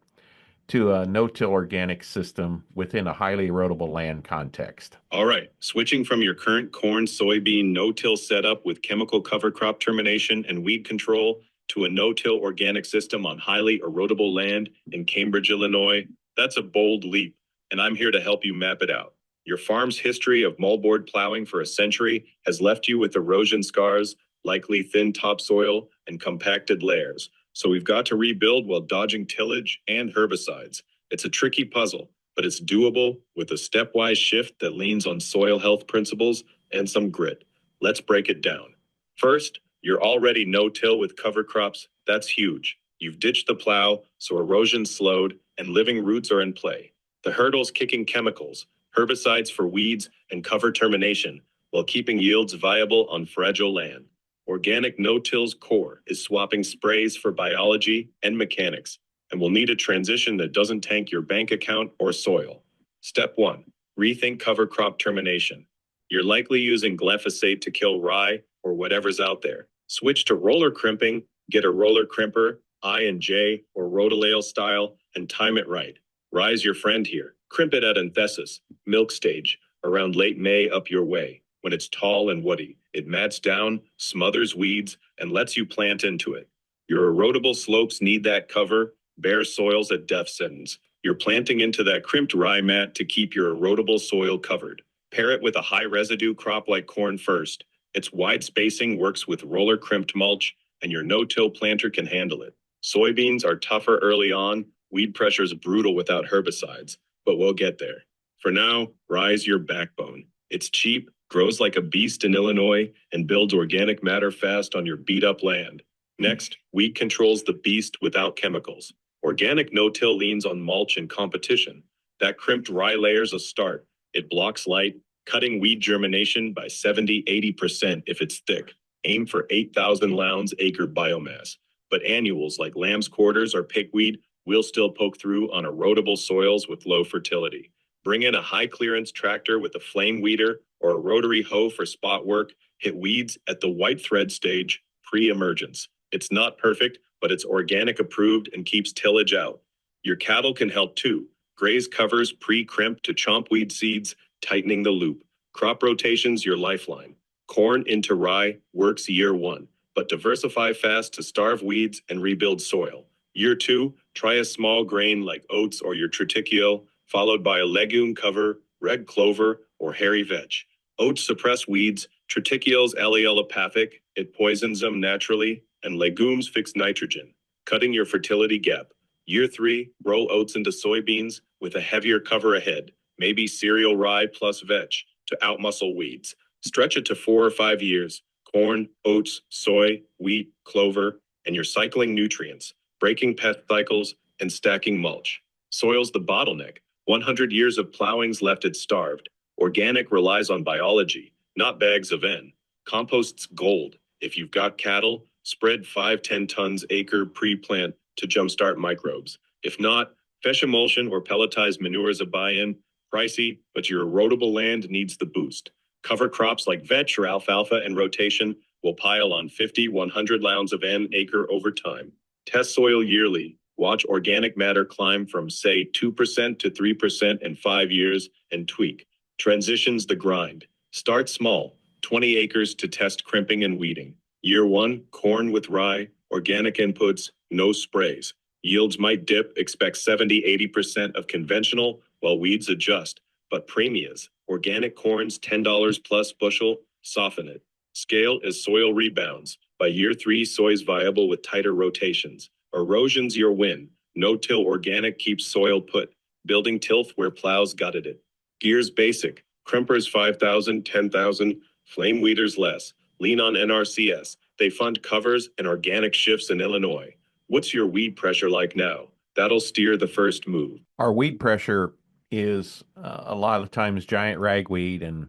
to a no-till organic system within a highly erodible land context? All right, switching from your current corn, soybean, no-till setup with chemical cover crop termination and weed control to a no-till organic system on highly erodible land in Cambridge, Illinois, that's a bold leap, and I'm here to help you map it out. Your farm's history of moldboard plowing for a century has left you with erosion scars, likely thin topsoil, and compacted layers. So we've got to rebuild while dodging tillage and herbicides. It's a tricky puzzle, but it's doable with a stepwise shift that leans on soil health principles and some grit. Let's break it down. First, you're already no-till with cover crops. That's huge. You've ditched the plow, so erosion's slowed and living roots are in play. The hurdle's kicking chemicals, herbicides for weeds, and cover termination while keeping yields viable on fragile land. Organic no-till's core is swapping sprays for biology and mechanics, and will need a transition that doesn't tank your bank account or soil. Step 1. Rethink cover crop termination. You're likely using glyphosate to kill rye or whatever's out there. Switch to roller crimping, get a roller crimper, I&J or rotolale style, and time it right. Rye's your friend here. Crimp it at anthesis, milk stage, around late May up your way. When it's tall and woody, it mats down, smothers weeds, and lets you plant into it. Your erodible slopes need that cover, bare soils at death sentence. You're planting into that crimped rye mat to keep your erodible soil covered. Pair it with a high residue crop like corn first. Its wide spacing works with roller crimped mulch, and your no-till planter can handle it. Soybeans are tougher early on, weed pressure's brutal without herbicides, but we'll get there. For now, rye's your backbone. It's cheap, grows like a beast in Illinois, and builds organic matter fast on your beat-up land. Next, wheat controls the beast without chemicals. Organic no-till leans on mulch and competition. That crimped rye layer's a start. It blocks light, cutting weed germination by 70–80% if it's thick. Aim for 8,000 lounds acre biomass. But annuals like lamb's quarters or pigweed will still poke through on erodible soils with low fertility. Bring in a high-clearance tractor with a flame weeder or a rotary hoe for spot work. Hit weeds at the white thread stage, pre-emergence. It's not perfect, but it's organic approved and keeps tillage out. Your cattle can help too. Graze covers pre-crimp to chomp weed seeds, tightening the loop. Crop rotations your lifeline. Corn into rye works year one, but diversify fast to starve weeds and rebuild soil. Year two, try a small grain like oats or your triticchio, followed by a legume cover, red clover, or hairy vetch. Oats suppress weeds, triticchio's allelopathic, it poisons them naturally, and legumes fix nitrogen, cutting your fertility gap. Year three, roll oats into soybeans with a heavier cover ahead, maybe cereal rye plus vetch to outmuscle weeds. Stretch it to 4 or 5 years. Corn, oats, soy, wheat, clover, and you're cycling nutrients, breaking pest cycles, and stacking mulch. Soil's the bottleneck. 100 years of plowing's left it starved. Organic relies on biology, not bags of N. Compost's gold. If you've got cattle, spread 5-10 tons acre pre-plant to jumpstart microbes. If not, fish emulsion or pelletized manure is a buy-in. Pricey, but your erodible land needs the boost. Cover crops like vetch or alfalfa and rotation will pile on 50-100 lbs of N acre over time. Test soil yearly. Watch organic matter climb from, say, 2% to 3% in 5 years and tweak. Transitions the grind. Start small, 20 acres to test crimping and weeding. Year one, corn with rye, organic inputs, no sprays. Yields might dip, expect 70-80% of conventional while weeds adjust. But premias, organic corn's $10 plus bushel, soften it. Scale as soil rebounds. By year three, soy's viable with tighter rotations. Erosion's your win. No-till organic keeps soil put. Building tilth where plows gutted it. Gear's basic. Crimpers 5,000, 10,000. Flame weeders less. Lean on NRCS. They fund covers and organic shifts in Illinois. What's your weed pressure like now? That'll steer the first move. Our weed pressure is a lot of times giant ragweed and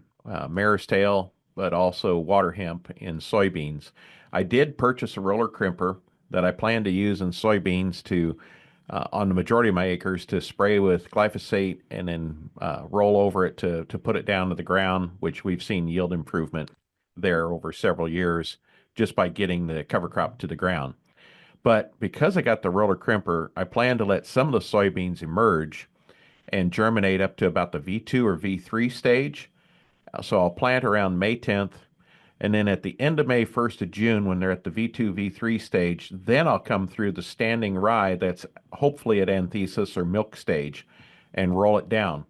mare's tail, but also water hemp in soybeans. I did purchase a roller crimper that I plan to use in soybeans to, on the majority of my acres, to spray with glyphosate and then roll over it to put it down to the ground, which we've seen yield improvement there over several years just by getting the cover crop to the ground. But because I got the roller crimper, I plan to let some of the soybeans emerge and germinate up to about the V2 or V3 stage. So I'll plant around May 10th. And then at the end of May, 1st of June, when they're at the V2, V3 stage, then I'll come through the standing rye that's hopefully at anthesis or milk stage and roll it down.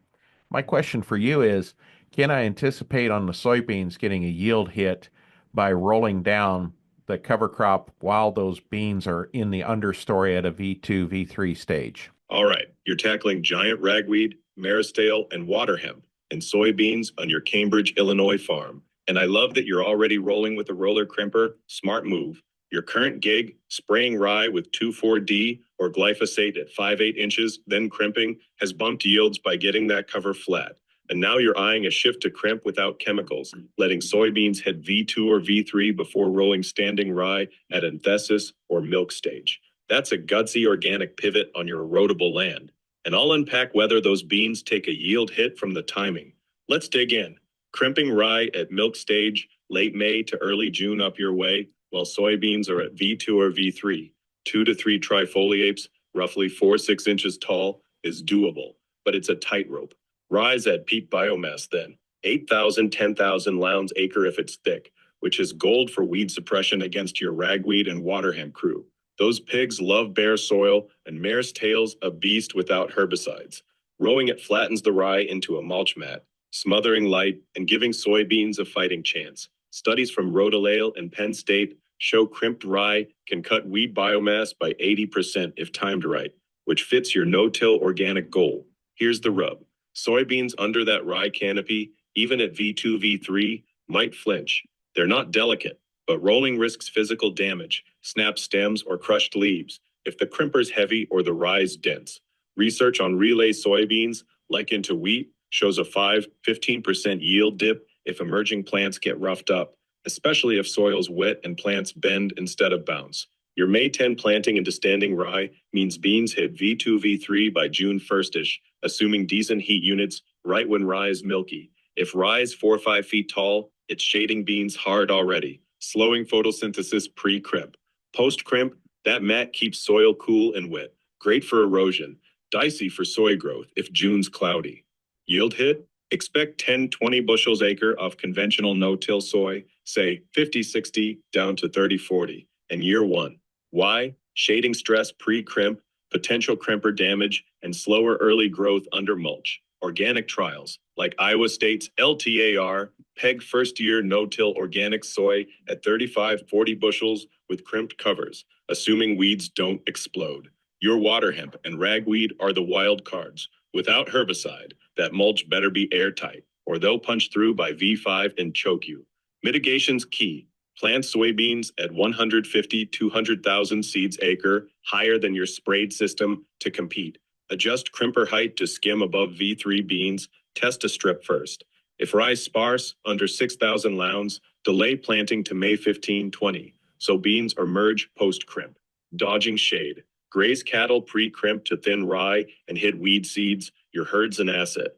My question for you is, can I anticipate on the soybeans getting a yield hit by rolling down the cover crop while those beans are in the understory at a V2, V3 stage? All right, you're tackling giant ragweed, mare's tail, and water hemp and soybeans on your Cambridge, Illinois farm. And I love that you're already rolling with a roller crimper. Smart move. Your current gig, spraying rye with 2,4-D or glyphosate at 5/8 inches, then crimping, has bumped yields by getting that cover flat. And now you're eyeing a shift to crimp without chemicals, letting soybeans hit V2 or V3 before rolling standing rye at anthesis or milk stage. That's a gutsy organic pivot on your erodible land. And I'll unpack whether those beans take a yield hit from the timing. Let's dig in. Crimping rye at milk stage, late May to early June up your way, while soybeans are at V2 or V3. 2 to 3 trifoliates, roughly 4-6 inches tall, is doable, but it's a tightrope. Rye's at peak biomass then, 8,000, 10,000 lbs acre if it's thick, which is gold for weed suppression against your ragweed and water hemp crew. Those pigs love bare soil, and mare's tail's a beast without herbicides. Rowing it flattens the rye into a mulch mat, smothering light and giving soybeans a fighting chance. Studies from Rhode Island and Penn State show crimped rye can cut weed biomass by 80% if timed right, which fits your no-till organic goal. Here's the rub. Soybeans under that rye canopy, even at V2, V3, might flinch. They're not delicate, but rolling risks physical damage, snapped stems or crushed leaves, if the crimper's heavy or the rye's dense. Research on relay soybeans, like into wheat, shows a 5-15% yield dip if emerging plants get roughed up, especially if soil's wet and plants bend instead of bounce. Your May 10 planting into standing rye means beans hit V2, V3 by June 1st-ish, assuming decent heat units right when rye is milky. If rye is 4 or 5 feet tall, It's shading beans hard already, slowing photosynthesis pre-crimp. Post-crimp, that mat keeps soil cool and wet. Great for erosion, dicey for soy growth if June's cloudy. Yield hit? Expect 10-20 bushels acre of conventional no-till soy, say 50-60 down to 30-40, in year one. Why? Shading stress pre-crimp, potential crimper damage, and slower early growth under mulch. Organic trials, like Iowa State's LTAR, peg first-year no-till organic soy at 35-40 bushels with crimped covers, assuming weeds don't explode. Your water hemp and ragweed are the wild cards. Without herbicide, that mulch better be airtight, or they'll punch through by V5 and choke you. Mitigation's key. Plant soybeans at 150-200,000 seeds acre, higher than your sprayed system to compete. Adjust crimper height to skim above V3 beans. Test a strip first. If rye sparse, under 6,000 lounds, delay planting to May 15-20, so beans emerge post-crimp. Dodging shade. Graze cattle pre-crimp to thin rye and hit weed seeds. Your herd's an asset.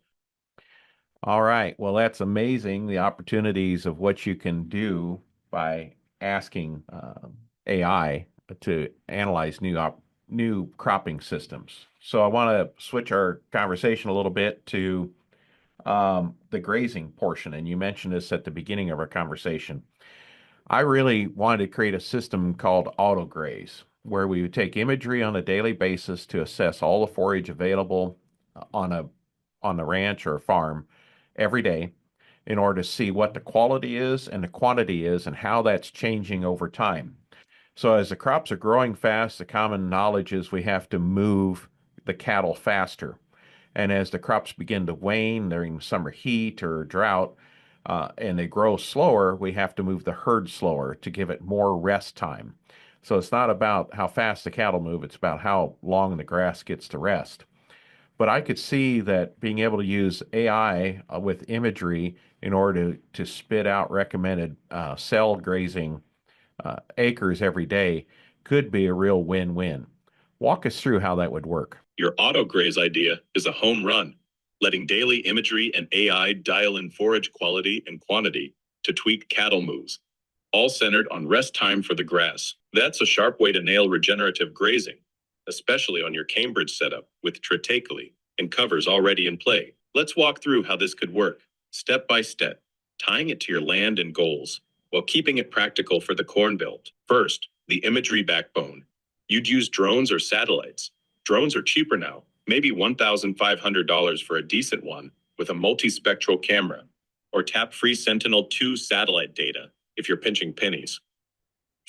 All right. Well, that's amazing, the opportunities of what you can do by asking AI to analyze new cropping systems. So I want to switch our conversation a little bit to the grazing portion, and you mentioned this at the beginning of our conversation. I really wanted to create a system called auto graze, where we would take imagery on a daily basis to assess all the forage available on a on the ranch or farm every day in order to see what the quality is and the quantity is and how that's changing over time. So as the crops are growing fast, the common knowledge is we have to move the cattle faster. And as the crops begin to wane during summer heat or drought, and they grow slower, we have to move the herd slower to give it more rest time. So it's not about how fast the cattle move, it's about how long the grass gets to rest. But I could see that being able to use AI with imagery in order to spit out recommended cell grazing acres every day could be a real win-win. Walk us through how that would work. Your auto graze idea is a home run, letting daily imagery and AI dial in forage quality and quantity to tweak cattle moves, all centered on rest time for the grass. That's a sharp way to nail regenerative grazing, especially on your Cambridge setup with triticale and covers already in play. Let's walk through how this could work, step by step, tying it to your land and goals, while keeping it practical for the Corn Belt. First, the imagery backbone. You'd use drones or satellites. Drones are cheaper now, maybe $1,500 for a decent one with a multispectral camera, or tap free Sentinel-2 satellite data if you're pinching pennies.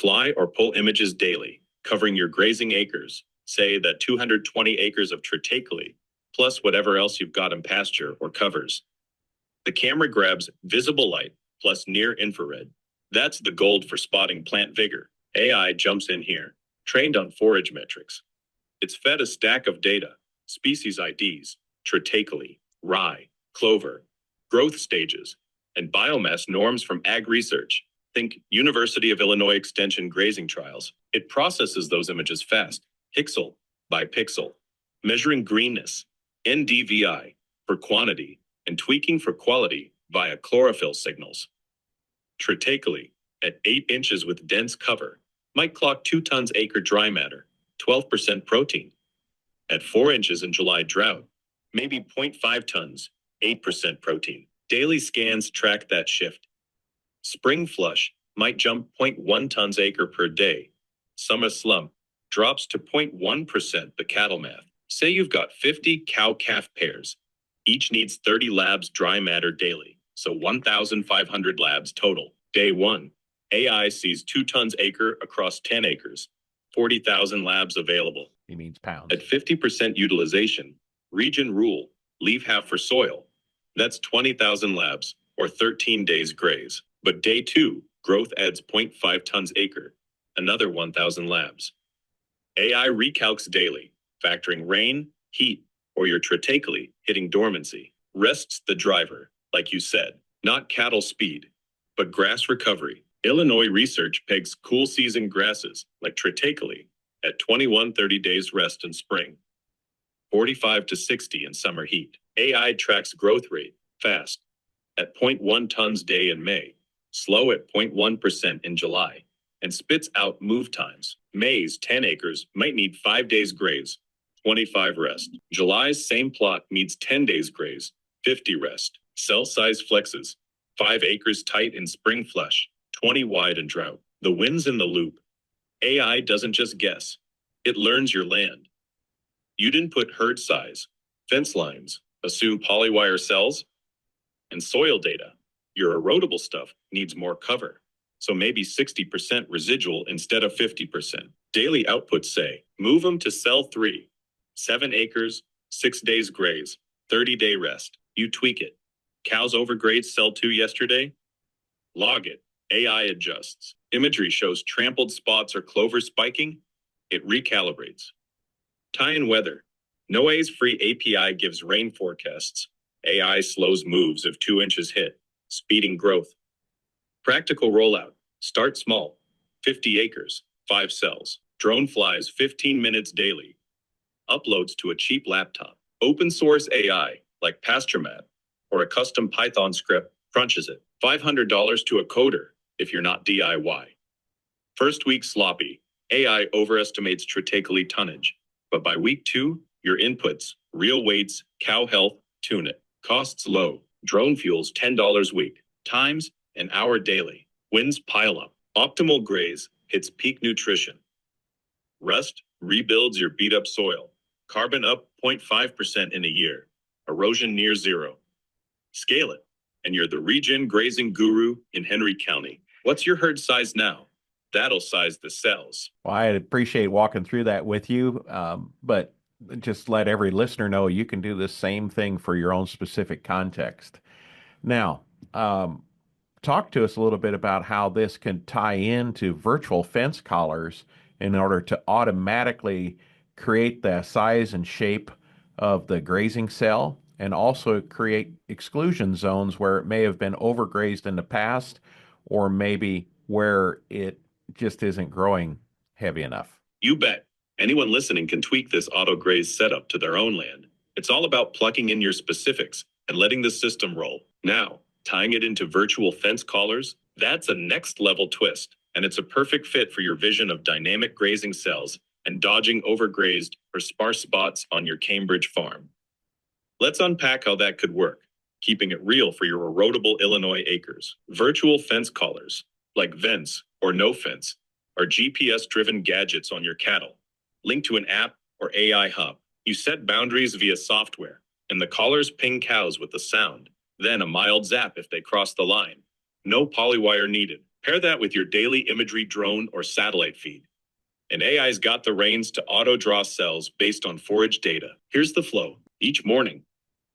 Fly or pull images daily, covering your grazing acres, say that 220 acres of triticale, plus whatever else you've got in pasture or covers. The camera grabs visible light plus near infrared. That's the gold for spotting plant vigor. AI jumps in here, trained on forage metrics. It's fed a stack of data, species IDs, triticale, rye, clover, growth stages, and biomass norms from AgResearch. Think University of Illinois Extension grazing trials. It processes those images fast, pixel by pixel, measuring greenness, NDVI for quantity, and tweaking for quality via chlorophyll signals. Triticale, at 8 inches with dense cover, might clock 2 tons acre dry matter, 12% protein. At 4 inches in July drought, maybe 0.5 tons, 8% protein. Daily scans track that shift. Spring flush might jump 0.1 tons acre per day. Summer slump drops to 0.1% the cattle math. Say you've got 50 cow-calf pairs. Each needs 30 labs dry matter daily, so 1,500 labs total. Day 1, AI sees 2 tons acre across 10 acres, 40,000 labs available. He means pounds. At 50% utilization, region rule, leave half for soil. That's 20,000 labs, or 13 days graze. But day 2, growth adds 0.5 tons acre, another 1,000 labs. AI recalcs daily, factoring rain, heat, or your triticale hitting dormancy. Rests the driver, like you said, not cattle speed, but grass recovery. Illinois research pegs cool season grasses, like triticale, at 21-30 days rest in spring, 45 to 60 in summer heat. AI tracks growth rate, fast, at 0.1 tons day in May, slow at 0.1% in July, and spits out move times. May's 10 acres might need 5 days graze, 25 rest. July's same plot needs 10 days graze, 50 rest. Cell size flexes, 5 acres tight in spring flush, 20 wide in drought. The wind's in the loop. AI doesn't just guess, it learns your land. You'd input herd size, fence lines, assume polywire cells, and soil data. Your erodible stuff needs more cover, so maybe 60% residual instead of 50%. Daily outputs say, move them to cell 3, 7 acres, 6 days graze, 30-day rest. You tweak it. Cows overgrazed cell 2 yesterday? Log it. AI adjusts. Imagery shows trampled spots or clover spiking. It recalibrates. Tie-in weather. NOAA's free API gives rain forecasts. AI slows moves if 2 inches hit, speeding growth. Practical rollout. Start small. 50 acres, 5 cells. Drone flies 15 minutes daily. Uploads to a cheap laptop. Open source AI, like PastureMap, or a custom Python script, crunches it. $500 to a coder if you're not DIY. First week sloppy. AI overestimates triticale tonnage. But by week 2, your inputs, real weights, cow health, tune it. Costs low. Drone fuels $10 week. Times an hour daily. Winds pile up. Optimal graze hits peak nutrition. Rust rebuilds your beat up soil. Carbon up 0.5% in a year. Erosion near zero. Scale it, and you're the regen grazing guru in Henry County. What's your herd size now? That'll size the cells. Well, I appreciate walking through that with you, but just let every listener know you can do the same thing for your own specific context. Now, talk to us a little bit about how this can tie into virtual fence collars in order to automatically create the size and shape of the grazing cell and also create exclusion zones where it may have been overgrazed in the past or maybe where it just isn't growing heavy enough. You bet. Anyone listening can tweak this auto graze setup to their own land. It's all about plugging in your specifics and letting the system roll. Now, tying it into virtual fence collars, that's a next level twist, and it's a perfect fit for your vision of dynamic grazing cells and dodging overgrazed or sparse spots on your Cambridge farm. Let's unpack how that could work, keeping it real for your erodible Illinois acres. Virtual fence collars, like Vents or No Fence, are GPS-driven gadgets on your cattle, linked to an app or AI hub. You set boundaries via software, and the collars ping cows with the sound, then a mild zap if they cross the line. No polywire needed. Pair that with your daily imagery drone or satellite feed. And AI's got the reins to auto-draw cells based on forage data. Here's the flow. Each morning,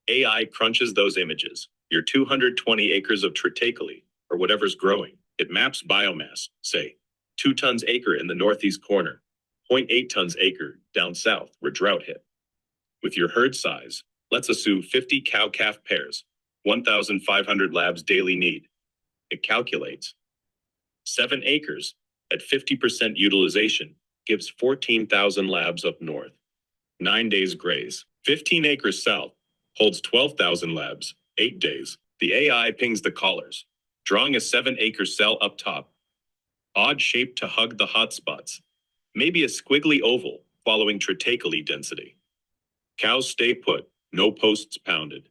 AI crunches those images, your 220 acres of triticale, or whatever's growing. It maps biomass, say, 2 tons acre in the northeast corner, 0.8 tons acre down south where drought hit. With your herd size, let's assume 50 cow-calf pairs, 1,500 labs daily need. It calculates 7 acres at 50% utilization gives 14,000 labs up north. 9 days graze. 15 acres south holds 12,000 labs, 8 days. The AI pings the collars, drawing a 7-acre cell up top. Odd shape to hug the hotspots. Maybe a squiggly oval following triticale density. Cows stay put, no posts pounded.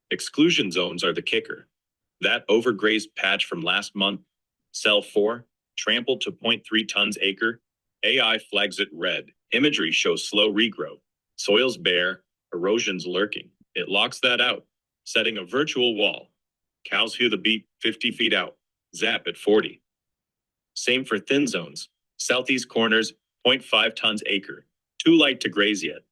Exclusion zones are the kicker. That overgrazed patch from last month, cell 4, trampled to 0.3 tons acre, AI flags it red. Imagery shows slow regrowth. Soil's bare, erosion's lurking. It locks that out, setting a virtual wall. Cows hear the beat 50 feet out, zap at 40. Same for thin zones. Southeast corners, 0.5 tons acre, too light to graze yet.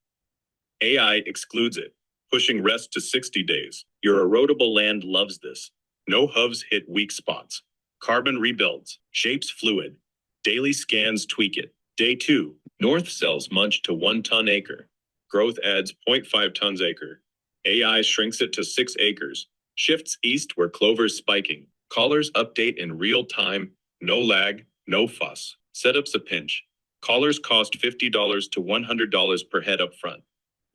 AI excludes it, pushing rest to 60 days. Your erodible land loves this. No hooves hit weak spots. Carbon rebuilds, shapes fluid. Daily scans tweak it. Day 2, north cells munch to 1 ton acre. Growth adds 0.5 tons acre. AI shrinks it to 6 acres. Shifts east where clover's spiking. Collars update in real time. No lag, no fuss. Setup's a pinch. Collars cost $50 to $100 per head up front.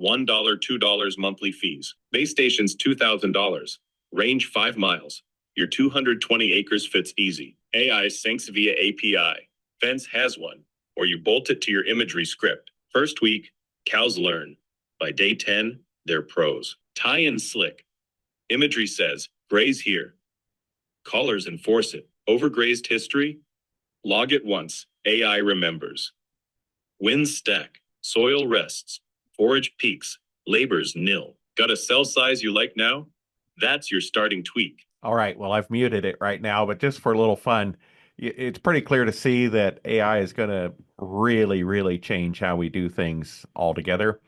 $1, $2 monthly fees. Base station's $2,000. Range 5 miles. Your 220 acres fits easy. AI syncs via API. Fence has one, or you bolt it to your imagery script. First week, cows learn. By day 10, they're pros. Tie in slick. Imagery says, graze here. Callers enforce it. Overgrazed history? Log it once. AI remembers. Winds stack. Soil rests. Forage peaks. Labor's nil. Got a cell size you like now? That's your starting tweak. All right, well, I've muted it right now, but just for a little fun, it's pretty clear to see that AI is going to really, really change how we do things altogether.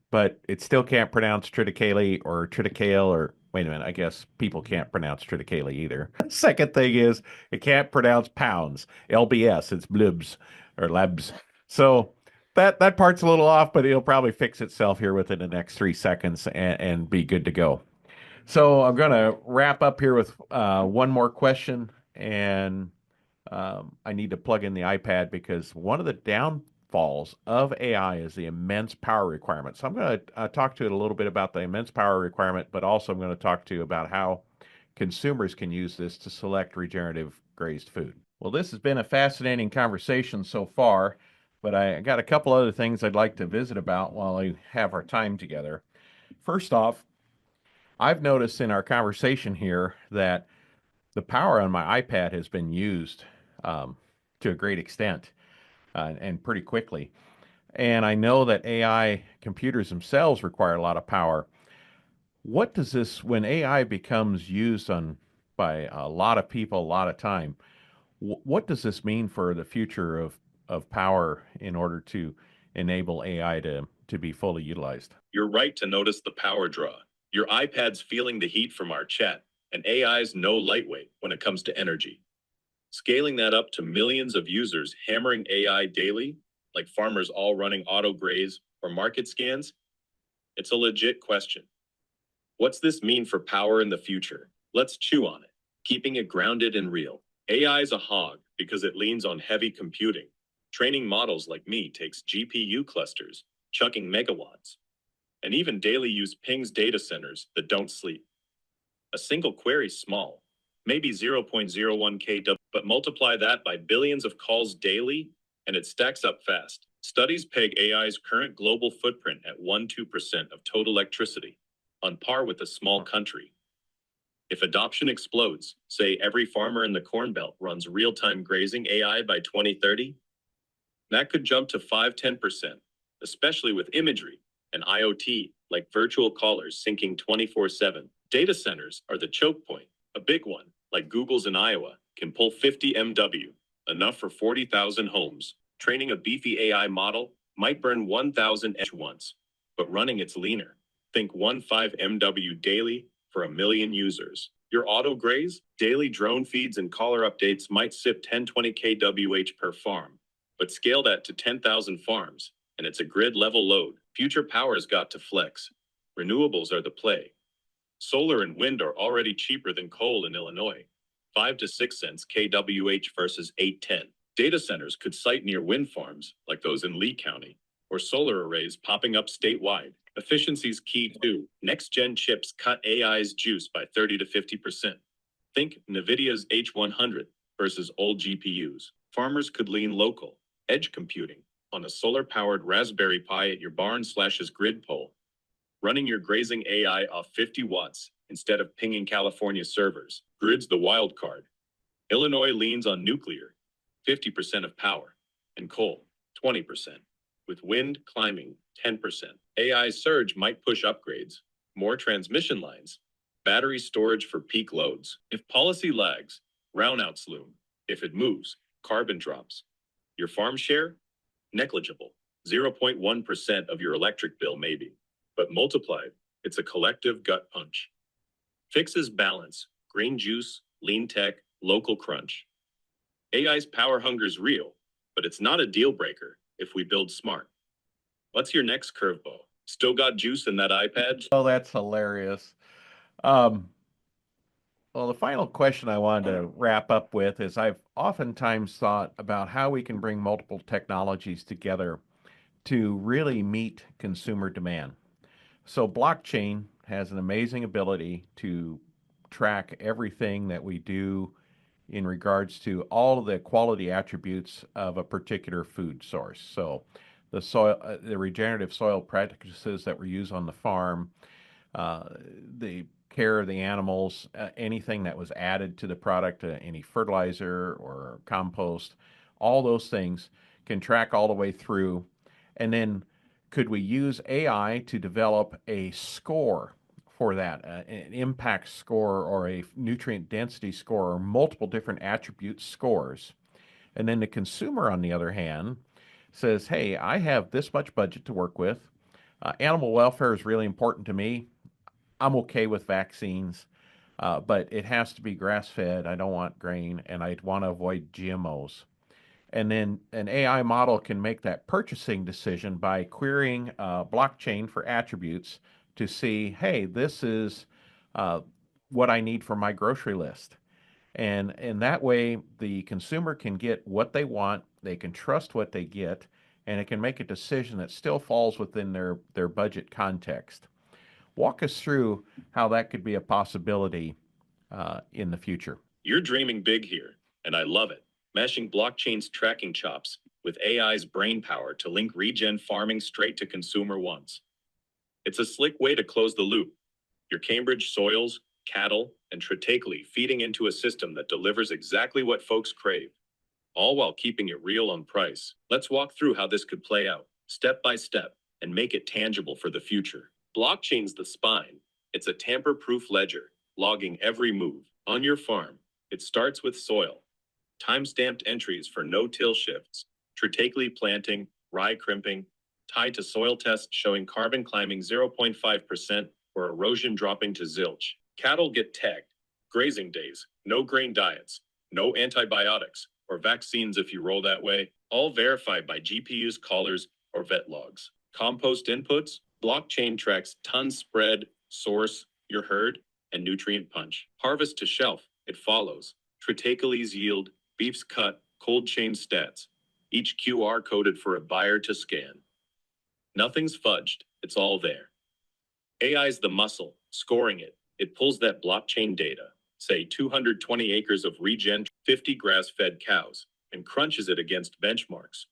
But it still can't pronounce triticale or triticale or wait a minute, I guess people can't pronounce triticale either. Second thing is it can't pronounce pounds. LBS, it's blibs or labs. So that part's a little off, but it'll probably fix itself here within the next 3 seconds and be good to go. So I'm going to wrap up here with one more question, and I need to plug in the iPad because one of the downfalls of AI is the immense power requirement. So I'm going to talk to you a little bit about the immense power requirement, but also I'm going to talk to you about how consumers can use this to select regenerative grazed food. Well, this has been a fascinating conversation so far, but I got a couple other things I'd like to visit about while we have our time together. First off, I've noticed in our conversation here that the power on my iPad has been used to a great extent and pretty quickly. And I know that AI computers themselves require a lot of power. What does this, when AI becomes used on by a lot of people, a lot of time, what does this mean for the future of power in order to enable AI to be fully utilized? You're right to notice the power draw. Your iPad's feeling the heat from our chat, and AI's no lightweight when it comes to energy. Scaling that up to millions of users hammering AI daily, like farmers all running auto graze or market scans, it's a legit question. What's this mean for power in the future? Let's chew on it, keeping it grounded and real. AI is a hog because it leans on heavy computing. Training models like me takes GPU clusters, chucking megawatts, and even daily use pings data centers that don't sleep. A single query's small, maybe 0.01 kW, but multiply that by billions of calls daily, and it stacks up fast. Studies peg AI's current global footprint at 1-2% of total electricity, on par with a small country. If adoption explodes, say every farmer in the Corn Belt runs real-time grazing AI by 2030, that could jump to 5-10%, especially with imagery and IoT like virtual callers syncing 24/7. Data centers are the choke point. A big one, like Google's in Iowa, can pull 50 MW, enough for 40,000 homes. Training a beefy AI model might burn 1,000 edge once, but running it's leaner. Think 1.5 MW daily for a million users. Your auto graze, daily drone feeds and caller updates might sip 10-20 kWh per farm, but scale that to 10,000 farms, and it's a grid-level load. Future power's got to flex. Renewables are the play. Solar and wind are already cheaper than coal in Illinois, 5 to 6 cents kWh versus 8-10. Data centers could site near wind farms, like those in Lee County, or solar arrays popping up statewide. Efficiency's key too. Next-gen chips cut AI's juice by 30 to 50%. Think NVIDIA's H100 versus old GPUs. Farmers could lean local, edge computing, on a solar-powered Raspberry Pi at your barn/'s grid pole, running your grazing AI off 50 watts instead of pinging California servers. Grid's the wild card. Illinois leans on nuclear, 50% of power, and coal, 20%, with wind climbing 10%. AI surge might push upgrades, more transmission lines, battery storage for peak loads. If policy lags, brownouts loom. If it moves, carbon drops. Your farm share? Negligible, 0.1% of your electric bill maybe. But multiplied, it's a collective gut punch. Fixes balance, green juice, lean tech, local crunch. AI's power hunger's real, but it's not a deal breaker if we build smart. What's your next curveball? Still got juice in that iPad? Oh, that's hilarious. Um, well, the final question I wanted to wrap up with is I've oftentimes thought about how we can bring multiple technologies together to really meet consumer demand. So blockchain has an amazing ability to track everything that we do in regards to all of the quality attributes of a particular food source. So the soil, the regenerative soil practices that we use on the farm, uh, the care of the animals, anything that was added to the product, any fertilizer or compost, all those things can track all the way through. And then could we use AI to develop a score for that, an impact score or a nutrient density score or multiple different attribute scores? And then the consumer, on the other hand, says, hey, I have this much budget to work with. Animal welfare is really important to me. I'm okay with vaccines, but it has to be grass fed. I don't want grain, and I want to avoid GMOs. And then an AI model can make that purchasing decision by querying blockchain for attributes to see, hey, this is uh, what I need for my grocery list. And in that way, the consumer can get what they want, they can trust what they get, and it can make a decision that still falls within their budget context. Walk us through how that could be a possibility in the future. You're dreaming big here, and I love it. Meshing blockchain's tracking chops with AI's brain power to link regen farming straight to consumer wants. It's a slick way to close the loop. Your Cambridge soils, cattle, and tritically feeding into a system that delivers exactly what folks crave, all while keeping it real on price. Let's walk through how this could play out, step by step, and make it tangible for the future. Blockchain's the spine. It's a tamper-proof ledger, logging every move. On your farm, it starts with soil, time-stamped entries for no-till shifts, tritically planting, rye crimping, tied to soil tests showing carbon climbing 0.5% or erosion dropping to zilch. Cattle get tagged, grazing days, no grain diets, no antibiotics, or vaccines if you roll that way, all verified by GPUs, collars, or vet logs. Compost inputs, blockchain tracks ton spread, source, your herd, and nutrient punch. Harvest to shelf, it follows. Triticales yield, beef's cut, cold chain stats, each QR coded for a buyer to scan. Nothing's fudged, it's all there. AI's the muscle, scoring it. It pulls that blockchain data, say 220 acres of regen, 50 grass-fed cows, and crunches it against benchmarks.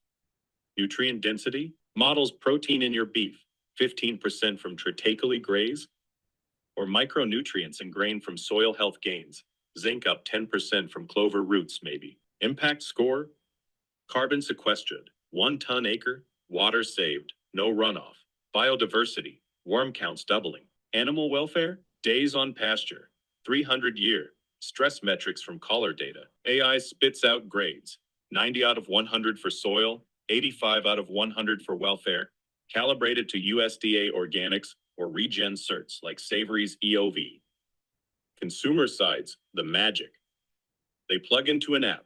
Nutrient density models protein in your beef, 15% from tritically graze, or micronutrients in grain from soil health gains, zinc up 10% from clover roots maybe. Impact score, carbon sequestered, 1 ton acre, water saved, no runoff. Biodiversity, worm counts doubling. Animal welfare, days on pasture, 300-year, stress metrics from collar data. AI spits out grades, 90 out of 100 for soil, 85 out of 100 for welfare, calibrated to USDA organics or regen certs like Savory's EOV. Consumer sides, the magic. They plug into an app,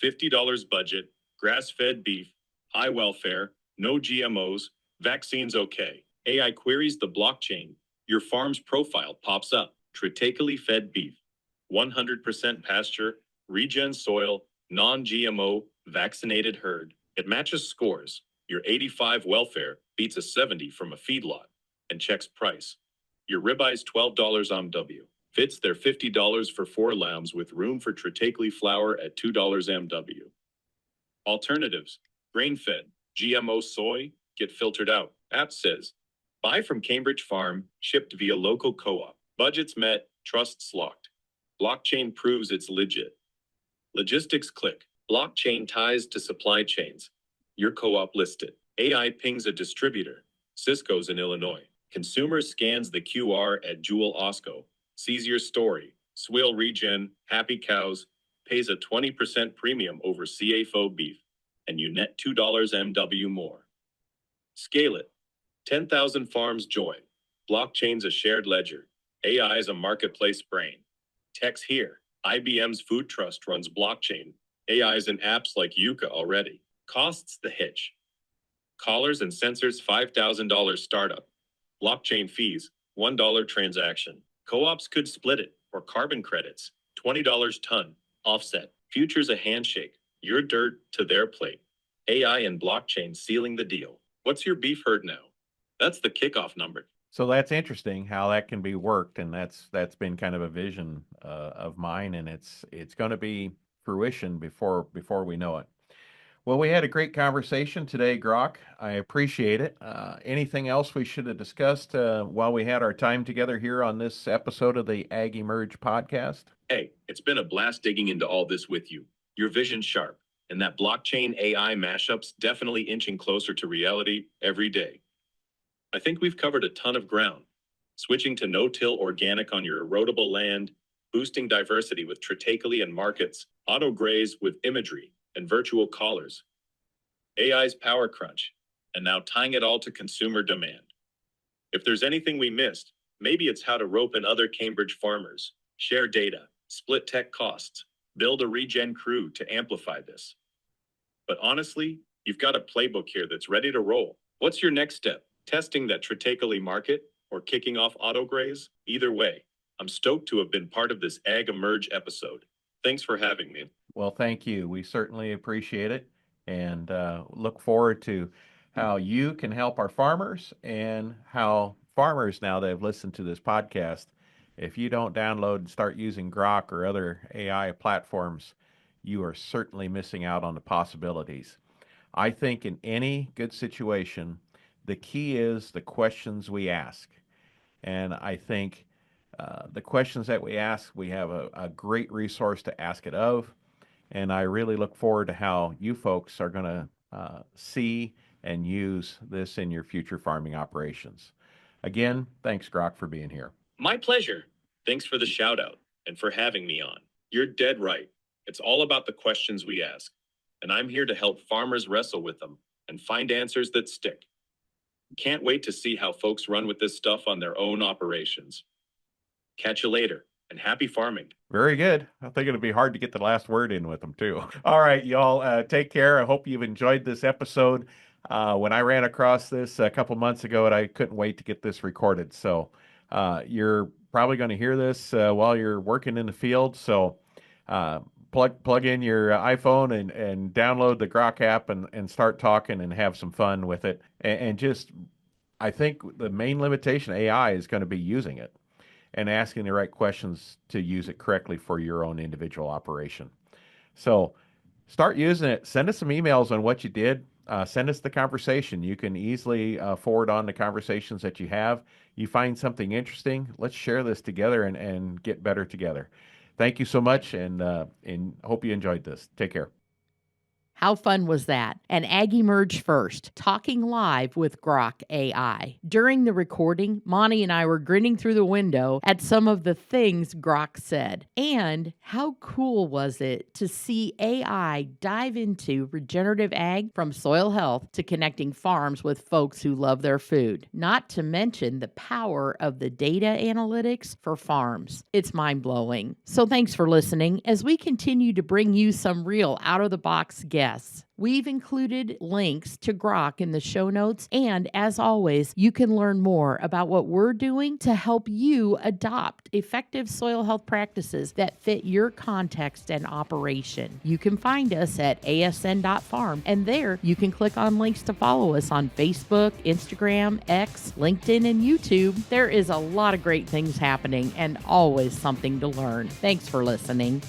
$50 budget, grass-fed beef, high welfare, no GMOs, vaccines okay. AI queries the blockchain, your farm's profile pops up, tritically fed beef, 100% pasture, regen soil, non-GMO, vaccinated herd. It matches scores. Your 85 welfare beats a 70 from a feedlot and checks price. Your ribeye's $12 MW. Fits their $50 for 4 lambs with room for tritically flour at $2 MW. Alternatives, grain-fed, GMO soy, get filtered out. App says, buy from Cambridge Farm, shipped via local co-op. Budgets met, trusts locked. Blockchain proves it's legit. Logistics click. Blockchain ties to supply chains. Your co-op listed. AI pings a distributor. Cisco's in Illinois. Consumer scans the QR at Jewel Osco. Sees your story. Swill Regen, Happy Cows, pays a 20% premium over CAFO beef, and you net $2 MW more. Scale it. 10,000 farms join. Blockchain's a shared ledger. AI is a marketplace brain. Tech's here. IBM's Food Trust runs blockchain. AI's in apps like Yuka already. Costs the hitch. Collars and sensors $5,000 startup. Blockchain fees $1 transaction. Co-ops could split it, or carbon credits, $20 ton, offset. Future's a handshake, your dirt to their plate. AI and blockchain sealing the deal. What's your beef herd now? That's the kickoff number. So that's interesting how that can be worked, and that's been kind of a vision of mine, and it's going to be fruition before we know it. Well, we had a great conversation today, Grok. I appreciate it. Anything else we should have discussed while we had our time together here on this episode of the AgEmerge podcast? Hey, it's been a blast digging into all this with you. Your vision's sharp, and that blockchain AI mashup's definitely inching closer to reality every day. I think we've covered a ton of ground. Switching to no-till organic on your erodible land, boosting diversity with triticale and markets, auto-graze with imagery and virtual collars, AI's power crunch, and now tying it all to consumer demand. If there's anything we missed, maybe it's how to rope in other Cambridge farmers, share data, split tech costs, build a regen crew to amplify this. But honestly, you've got a playbook here that's ready to roll. What's your next step? Testing that triticale market or kicking off autograze? Either way, I'm stoked to have been part of this AgEmerge episode. Thanks for having me. Well, thank you. We certainly appreciate it, and look forward to how you can help our farmers and how farmers, now that have listened to this podcast, if you don't download and start using Grok or other AI platforms, you are certainly missing out on the possibilities. I think in any good situation, the key is the questions we ask. And I think the questions that we ask, we have a great resource to ask it of. And I really look forward to how you folks are going to see and use this in your future farming operations. Again, thanks, Grok, for being here. My pleasure. Thanks for the shout out and for having me on. You're dead right. It's all about the questions we ask. And I'm here to help farmers wrestle with them and find answers that stick. Can't wait to see how folks run with this stuff on their own operations. Catch you later, and happy farming. Very good. I think it'll be hard to get the last word in with them, too. All right, y'all, take care. I hope you've enjoyed this episode. When I ran across this a couple months ago, and I couldn't wait to get this recorded. So you're probably going to hear this while you're working in the field. So plug in your iPhone and download the Grok app and start talking and have some fun with it. And just, I think the main limitation of AI is going to be using it and asking the right questions to use it correctly for your own individual operation. So start using it. Send us some emails on what you did. Send us the conversation. You can easily forward on the conversations that you have. You find something interesting, let's share this together and get better together. Thank you so much, and hope you enjoyed this. Take care. How fun was that? And AgEmerge first, talking live with Grok AI. During the recording, Monte and I were grinning through the window at some of the things Grok said. And how cool was it to see AI dive into regenerative ag, from soil health to connecting farms with folks who love their food. Not to mention the power of the data analytics for farms. It's mind-blowing. So thanks for listening as we continue to bring you some real out-of-the-box guests. We've included links to Grok in the show notes, and as always, you can learn more about what we're doing to help you adopt effective soil health practices that fit your context and operation. You can find us at asn.farm, and there you can click on links to follow us on Facebook, Instagram, X, LinkedIn, and YouTube. There is a lot of great things happening and always something to learn. Thanks for listening.